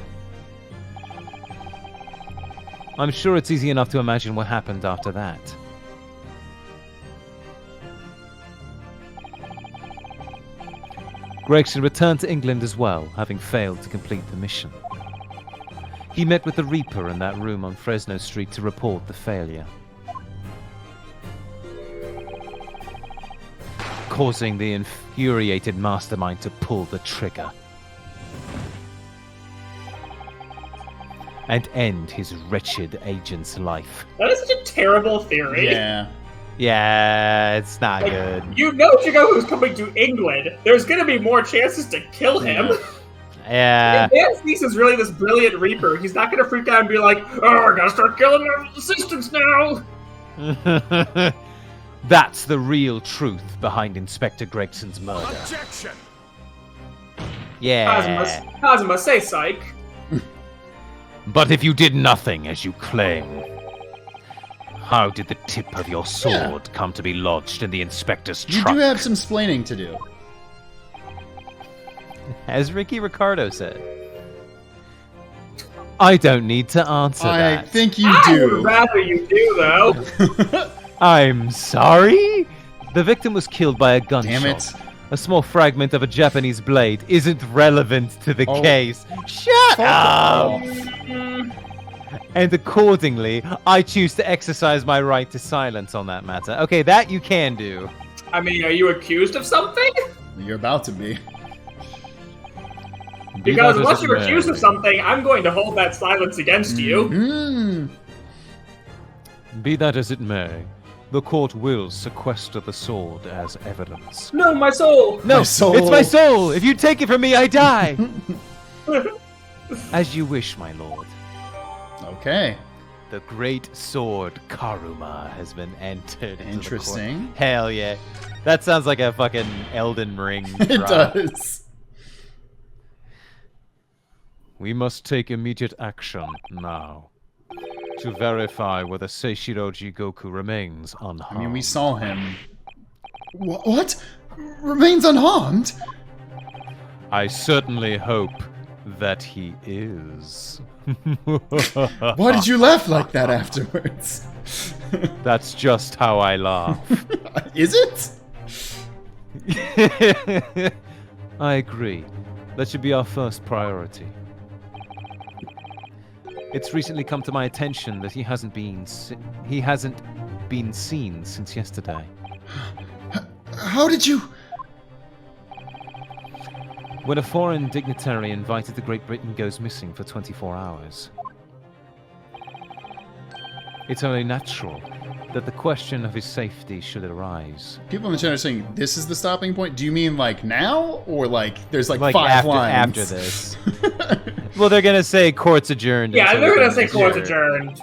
I'm sure it's easy enough to imagine what happened after that. Gregson returned to England as well, having failed to complete the mission. He met with the Reaper in that room on Fresno Street to report the failure, causing the infuriated mastermind to pull the trigger and end his wretched agent's life.
That is such a terrible theory.
Yeah.
Yeah, it's not
Like,
good.
you know Jigoku's coming to England. There's gonna be more chances to kill him.
Yeah.
Van Cease is really this brilliant Reaper. He's not gonna freak out and be like, oh, I gotta start killing their assistants now.
That's the real truth behind Inspector Gregson's murder.
Objection!
Yeah.
Kazuma, say psych.
But if you did nothing, as you claim, how did the tip of your sword come to be lodged in the inspector's
You
trunk?
do have some splaining to do.
As Ricky Ricardo said. I don't need to answer
I
that.
think you
I
do.
would rather you do, though.
I'm sorry? The victim was killed by a gunshot.
Damn it.
A small fragment of a Japanese blade isn't relevant to the
Oh.
case. Shut up!
Mm,
And accordingly, I choose to exercise my right to silence on that matter. Okay, that you can do.
I mean, are you accused of something?
You're about to be.
Be
Because
that as
once
it
you're
may.
accused of something, I'm going to hold that silence against you.
Mm.
Be that as it may, the court will sequester the sword as evidence.
No, my soul!
No,
My soul.
it's my soul! If you take it from me, I die! As you wish, my lord.
Okay.
The great sword Karuma has been entered into the
Interesting.
court. Hell yeah. That sounds like a fucking Elden Ring
It
drop.
does.
We must take immediate action now to verify whether Seishiro Jigoku remains unharmed.
I mean, we saw him.
What? Remains unharmed?
I certainly hope that he is.
Why did you laugh like that afterwards?
That's just how I laugh.
Is it?
I agree. That should be our first priority. It's recently come to my attention that he hasn't been seen since yesterday.
How did you...
When a foreign dignitary invited to Great Britain goes missing for 24 hours, it's only natural that the question of his safety should arise.
People in the chat are saying this is the stopping point. Do you mean like now, or like there's like
Like
five
after,
lines
after this. Well, they're gonna say court's adjourned.
Yeah,
until
they're
the
gonna say
next
court's
year.
adjourned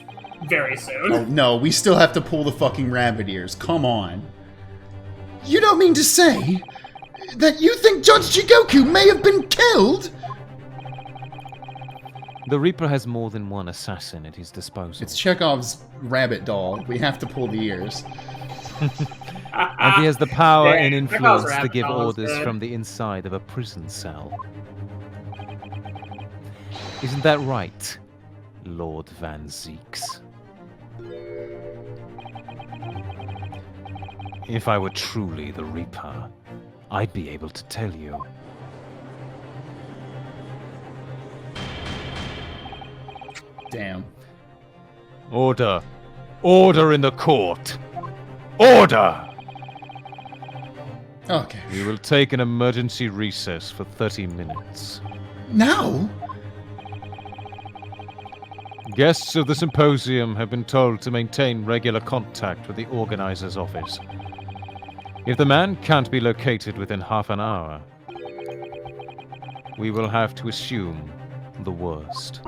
very soon.
Oh no, we still have to pull the fucking rabbit ears. Come on.
You don't mean to say that you think Judge Jigoku may have been killed?
The Reaper has more than one assassin at his disposal.
It's Chekhov's rabbit doll. We have to pull the ears.
And he has the power
Dang,
and
that calls
influence to
rabbit
give
dolls
orders
good.
from the inside of a prison cell. Isn't that right, Lord Van Zeeks? If I were truly the Reaper, I'd be able to tell you.
Damn.
Order! Order in the court! Order!
Okay.
We will take an emergency recess for 30 minutes.
Now?
Guests of the symposium have been told to maintain regular contact with the organizer's office. If the man can't be located within half an hour, we will have to assume the worst.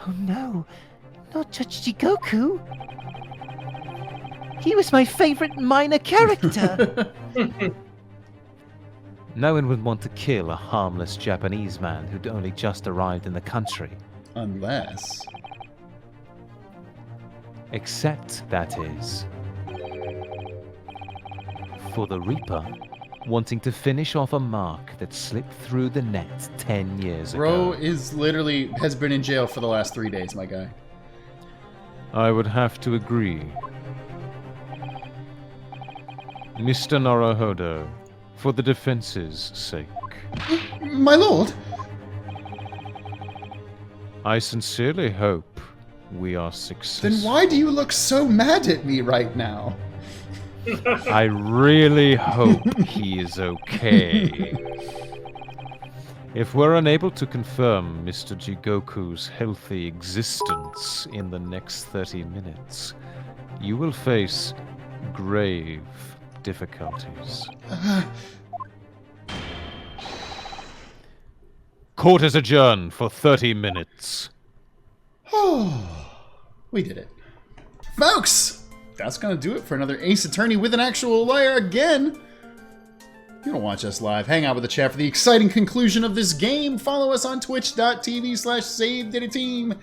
Oh no, not Judge Jigoku. He was my favorite minor character.
No one would want to kill a harmless Japanese man who'd only just arrived in the country.
Unless...
Except, that is, for the Reaper wanting to finish off a mark that slipped through the net 10 years
Bro
ago.
has been in jail for the last 3 days, my guy.
I would have to agree. Mr. Naruhodo, for the defense's sake,
My lord?
I sincerely hope we are successful.
Then why do you look so mad at me right now?
I really hope he is okay. If we're unable to confirm Mr. Jigoku's healthy existence in the next 30 minutes, you will face grave difficulties. Court is adjourned for 30 minutes.
We did it.
Folks, that's going to do it for another Ace Attorney with an actual lawyer again. If you don't watch us live, hang out with the chat for the exciting conclusion of this game. Follow us on twitch.tv/SaveDataTeam.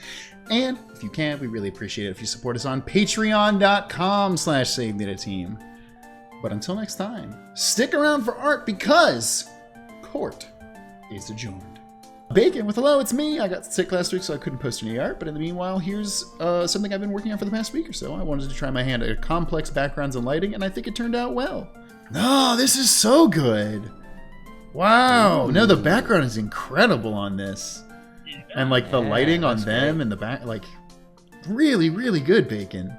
And if you can, we really appreciate it if you support us on patreon.com/SaveDataTeam. But until next time, stick around for art because court is adjourned. Bacon with hello, it's me. I got sick last week, so I couldn't post any art. But in the meanwhile, here's something I've been working on for the past week or so. I wanted to try my hand at complex backgrounds and lighting, and I think it turned out well. No, this is so good. Wow. No, the background is incredible on this. And like the lighting on them and the back, like really, really good, Bacon.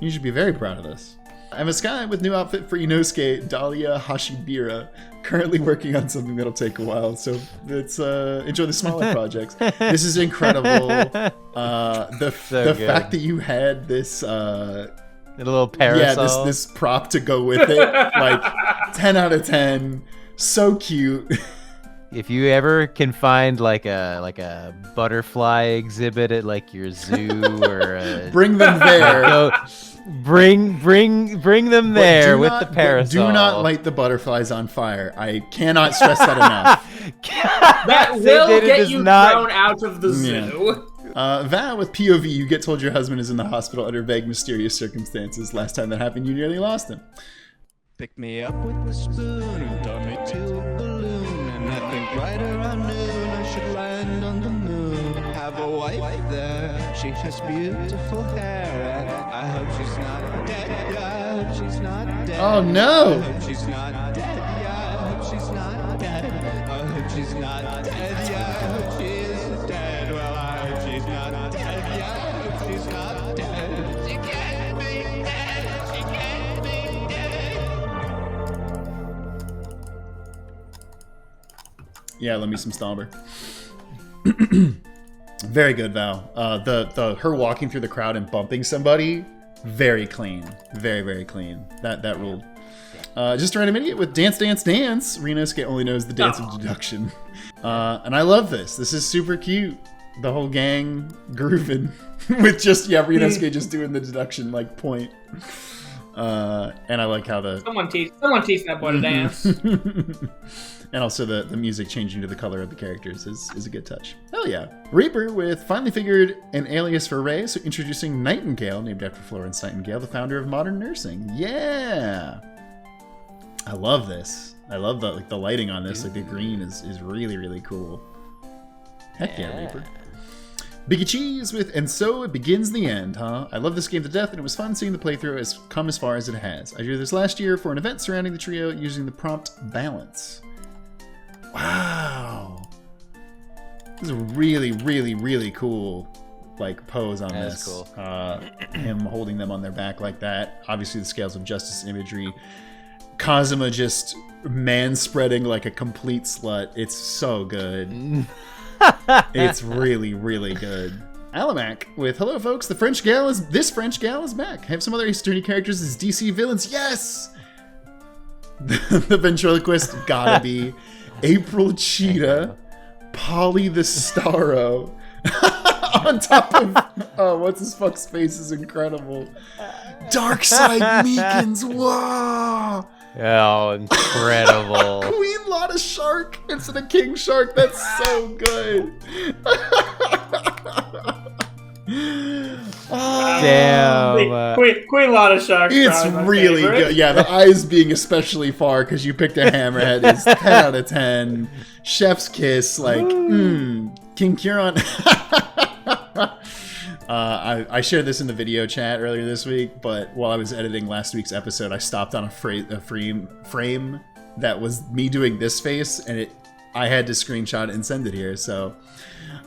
You should be very proud of this. I'm a Sky with new outfit for Inosuke, Dahlia Hashibira. Currently working on something that'll take a while, so let's enjoy the smaller projects. This is incredible. The fact that you had this
A little parasol.
this prop to go with it, like 10 out of 10. So cute.
If you ever can find like a butterfly exhibit at like your zoo or
Bring them there.
bring them there with the parasol.
Do not light the butterflies on fire. I cannot stress that enough.
That will get you thrown out of the
Yeah.
zoo.
Val with POV, you get told your husband is in the hospital under vague, mysterious circumstances. Last time that happened, you nearly lost him.
Pick me up with a spoon and turn me to a balloon. And I think right around noon I should land on the moon. Have a wife there, she has beautiful hair. And I hope she's not dead, yeah, I hope she's not dead.
Oh no!
I hope she's not dead, yeah, I hope she's not dead. I hope she's not dead, yeah, I hope she is dead. Well, I hope she's not dead, yeah, I hope she's not dead. She can't be dead, she can't be dead.
Yeah, let me some Stalber. Very good, Val. The her walking through the crowd and bumping somebody, very clean. Very, very clean. That ruled. Just a random idiot with Dance Dance Dance. Rinosuke only knows the dance of deduction. And I love this. This is super cute. The whole gang grooving with just, Rinosuke just doing the deduction like point. And I like how the...
Someone teach that boy to dance.
And also the music changing to the color of the characters is a good touch. Hell yeah. Reaper with finally figured an alias for Ray, so introducing Nightingale, named after Florence Nightingale, the founder of modern nursing. Yeah! I love this. I love the lighting on this. Like the green is really, really cool. Heck yeah, Reaper. Biggie Cheese with And So It Begins the End, huh? I love this game to death, and it was fun seeing the playthrough has come as far as it has. I drew this last year for an event surrounding the trio using the prompt Balance. Wow. This is a really, really, really cool pose on this.
Cool.
Him holding them on their back like that. Obviously the Scales of Justice imagery. Kazuma just man-spreading like a complete slut. It's so good. It's really, really good. Alamac with hello folks, this French gal is back. Have some other Ace Attorney characters as DC villains. Yes! The ventriloquist gotta be April Cheetah, Polly the Starro. On top of what's his fuck's face is incredible. Darkside Meekins, whoa!
Oh, incredible.
Queen Lotta Shark instead of King Shark. That's so good.
Damn.
Queen Lotta Shark.
It's really good. Yeah, the eyes being especially far because you picked a hammerhead is 10 out of 10. Chef's kiss, like, King Curon. I shared this in the video chat earlier this week, but while I was editing last week's episode, I stopped on a frame that was me doing this face, and I had to screenshot it and send it here, so...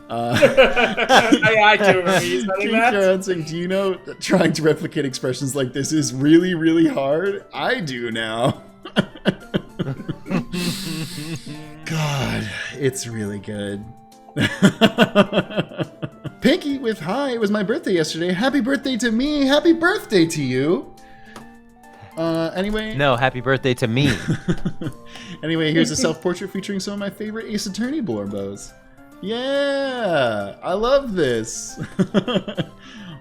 I do remember you saying that.
Curon saying, do you know that trying to replicate expressions like this is really, really hard? I do now. God, it's really good. Pinky with hi, it was my birthday yesterday. Happy birthday to me. Happy birthday to you. Anyway.
No, happy birthday to me.
Anyway, here's a self-portrait featuring some of my favorite Ace Attorney Blorbos. Yeah, I love this.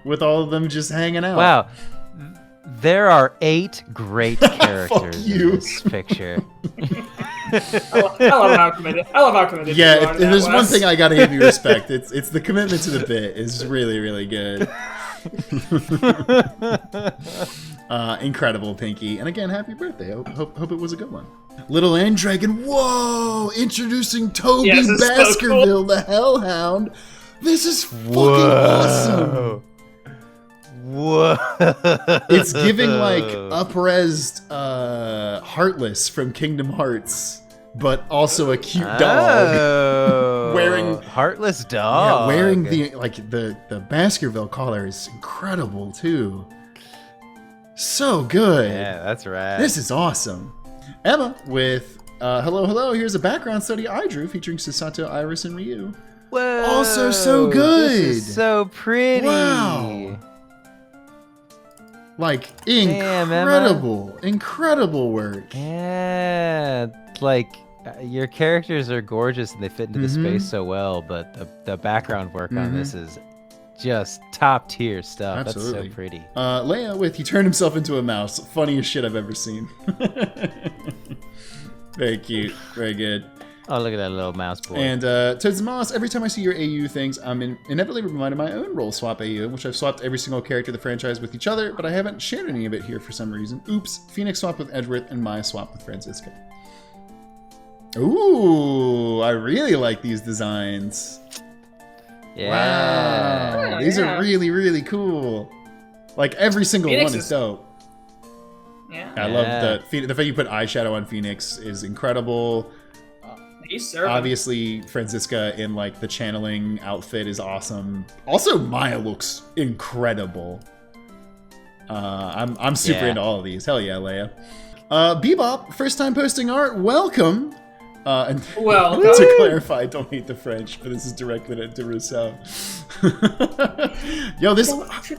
With all of them just hanging out.
Wow. There are 8 great characters
you.
in this picture.
I love how committed.
Yeah,
you are
if
to that,
there's one
Wes.
thing I gotta give you respect, it's the commitment to the bit is really, really good. Incredible, Pinky. And again, happy birthday. Hope it was a good one. Little Endragon, whoa! Introducing Toby
Yes, it's so
Baskerville, the Hellhound. This is fucking awesome.
Whoa.
It's giving like up-resed Heartless from Kingdom Hearts, but also a cute dog.
Oh,
Wearing-
Heartless
Yeah,
dog.
wearing the Baskerville collar is incredible too. So good.
Yeah, that's right.
This is awesome. Emma with hello, here's a background study I drew featuring Susato, Iris, and Ryu.
Whoa,
Also so good.
This is so pretty.
Wow. Like,
Damn,
incredible work.
Yeah, like your characters are gorgeous and they fit into the space so well, but the background work on this is just top tier stuff.
Absolutely.
That's so pretty.
Leia with he turned himself into a mouse. Funniest shit I've ever seen. Very cute. Very good.
Oh, look at that little mouse boy.
And Toads and Moss, every time I see your AU things, I'm inevitably reminded of my own roll swap AU, in which I've swapped every single character of the franchise with each other, but I haven't shared any of it here for some reason. Oops. Phoenix swapped with Edgeworth, and Maya swapped with Francisca. Ooh, I really like these designs.
yeah.
Wow. These are really, really cool. Like, every single
Phoenix
one is
is-
dope.
Yeah.
I love the fact you put eyeshadow on Phoenix is incredible.
He's serving.
Obviously, Francisca in like the channeling outfit is awesome. Also, Maya looks incredible. I'm super into all of these. Hell yeah, Leia. Bebop, first time posting art. Welcome. And
Welcome.
to clarify, don't hate the French, but this is directed at Rousseau. Yo, this
What's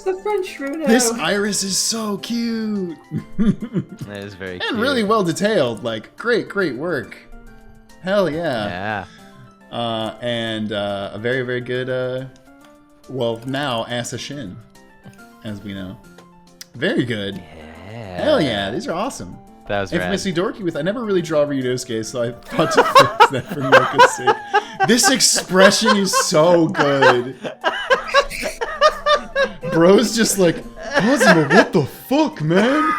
the French route?
this iris is so cute.
That is very cute.
And really well detailed. Like, great work. Hell yeah.
Yeah.
And a very, very good, well, now Assassin, as we know. Very good.
Yeah.
Hell yeah, these are awesome.
That was rad.
Infamously dorky with, I never really draw Ryunosuke, so I thought to fix that for Mocha's sake. This expression is so good. Bro's just like, Cosmo, what the fuck, man?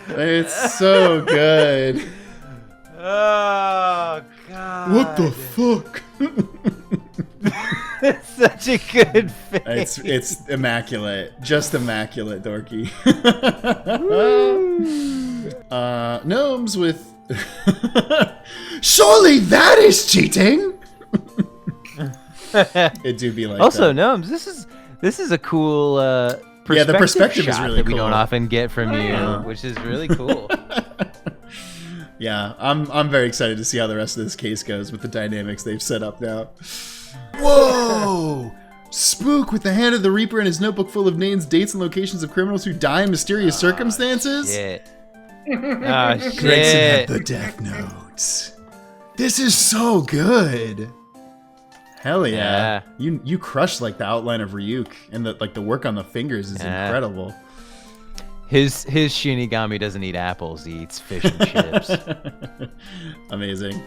It's so good.
Oh god.
What the fuck?
It's such a good face.
It's immaculate. Just immaculate, Dorky. Gnomes with... Surely that is cheating! It do be like
Also,
that.
Gnomes, this is a cool perspective
Yeah, the perspective is
shot
really
that we
cool.
don't often get from you,
Yeah.
which is really cool.
Yeah, I'm very excited to see how the rest of this case goes with the dynamics they've set up now. Whoa! Spook with the Hand of the Reaper and his notebook full of names, dates, and locations of criminals who die in mysterious circumstances.
Shit. Oh,
Gregson
shit.
had the death notes. This is so good. Hell yeah.
Yeah.
You crushed like the outline of Ryuk, and the work on the fingers is
Yeah.
incredible.
His Shinigami doesn't eat apples; he eats fish and chips.
Amazing.